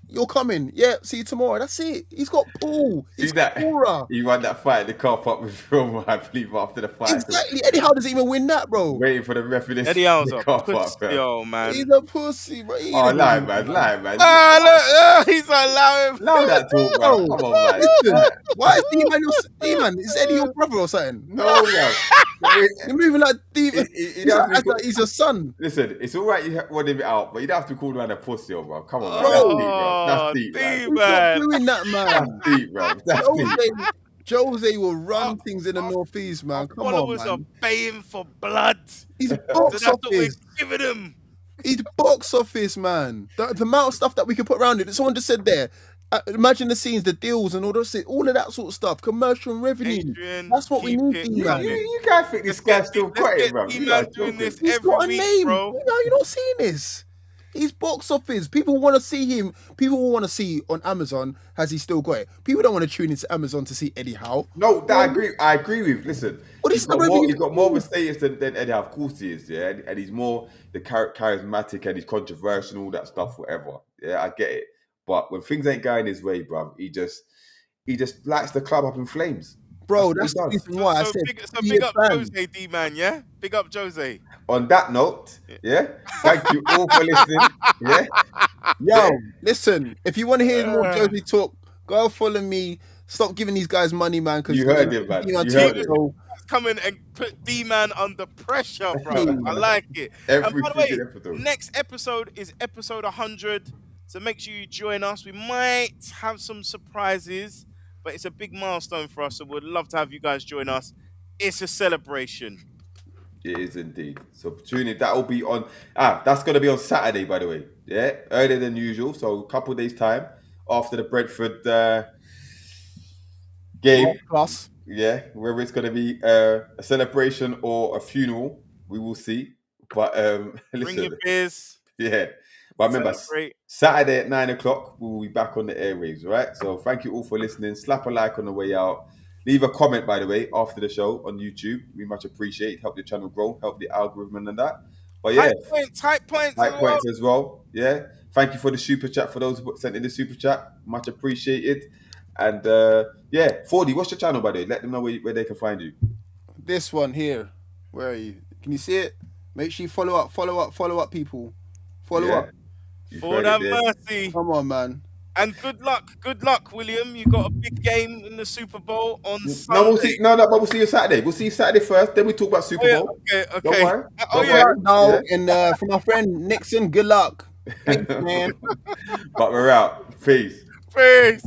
Speaker 3: you're coming. Yeah, see you tomorrow. That's it. He's got pull. He's got aura.
Speaker 1: He won that fight in the car park with Roma, I believe, after the fight.
Speaker 3: Exactly. Eddie Howe doesn't even win that, bro.
Speaker 1: Waiting for the referee.
Speaker 2: Eddie Howe's a pussy, yo, man.
Speaker 3: He's a pussy, bro.
Speaker 1: Lie, man.
Speaker 2: Look, he's allowing.
Speaker 1: Allow that talk, bro. Come on, man.
Speaker 3: Why is D-Man? Is Eddie your brother or something?
Speaker 1: No, bro.
Speaker 3: You're moving like D-Man. He's your son.
Speaker 1: Listen, it's all right you want him out, but you don't have to call him a pussy, bro. Come on,
Speaker 3: bro.
Speaker 1: That's deep, bro.
Speaker 2: That's deep,
Speaker 3: man. Who's not doing that, man?
Speaker 1: That's deep, bro. That's deep.
Speaker 3: Jose will run things in the northeast, man. Come on, man.
Speaker 2: Followers are baying for blood.
Speaker 3: He's box
Speaker 2: That's what we're
Speaker 3: office.
Speaker 2: giving him.
Speaker 3: He's box office, man. The amount of stuff that we can put around it. Someone just said there. Imagine the scenes, the deals, and all of that sort of stuff. Commercial and revenue.
Speaker 2: Adrian,
Speaker 3: that's what we need.
Speaker 1: You guys think this guy's still got it, bro?
Speaker 2: You guys doing this
Speaker 3: He's
Speaker 2: every
Speaker 3: got a
Speaker 2: week,
Speaker 3: name.
Speaker 2: bro.
Speaker 3: No, you're not seeing this. He's box office. People want to see him. People will want to see on Amazon. Has he still got it? People don't want to tune into Amazon to see Eddie Howe.
Speaker 1: No, I agree with. Listen, he's got more of a status than Eddie Howe. Of course he is, yeah, and he's more the charismatic and he's controversial and all that stuff, whatever. Yeah, I get it. But when things ain't going his way, bruv, he just lights the club up in flames.
Speaker 3: Bro, that's the reason why I said.
Speaker 2: Big up Jose, D-man, yeah? Big up Jose.
Speaker 1: On that note, yeah, thank you all for listening. Yeah.
Speaker 3: Yo, listen, if you want to hear more Jose talk, go follow me. Stop giving these guys money, man.
Speaker 1: You heard it, man. You heard it.
Speaker 2: Come in and put D-man under pressure, bro. I like it. And by the way, next episode is episode 100. So make sure you join us. We might have some surprises, but it's a big milestone for us. So we'd love to have you guys join us. It's a celebration.
Speaker 1: It is indeed. So tune in. That will be on. That's going to be on Saturday, by the way. Yeah, earlier than usual. So a couple of days time after the Brentford game.
Speaker 3: Plus.
Speaker 1: Yeah, whether it's going to be a celebration or a funeral, we will see. But listen,
Speaker 2: bring your beers.
Speaker 1: Yeah. But remember,
Speaker 2: Celebrate.
Speaker 1: Saturday at 9 o'clock, we'll be back on the airwaves, right? So thank you all for listening. Slap a like on the way out. Leave a comment, by the way, after the show on YouTube. We much appreciate it. Help the channel grow, help the algorithm and that. But yeah,
Speaker 2: High points.
Speaker 1: high points as well. Yeah. Thank you for the super chat for those who sent in the super chat. Much appreciated. And yeah, 40, what's your channel, by the way? Let them know where they can find you.
Speaker 3: This one here. Where are you? Can you see it? Make sure you follow up, people. Follow up.
Speaker 2: For that mercy.
Speaker 3: Come on, man.
Speaker 2: And good luck, William. You got a big game in the Super Bowl on Sunday.
Speaker 1: No, but we'll see you Saturday. We'll see you Saturday first. Then we talk about Super Bowl.
Speaker 2: Okay.
Speaker 1: Don't worry.
Speaker 3: Good luck now, and for my friend Nixon, good luck. Thanks, man.
Speaker 1: But we're out. Peace.
Speaker 2: Peace.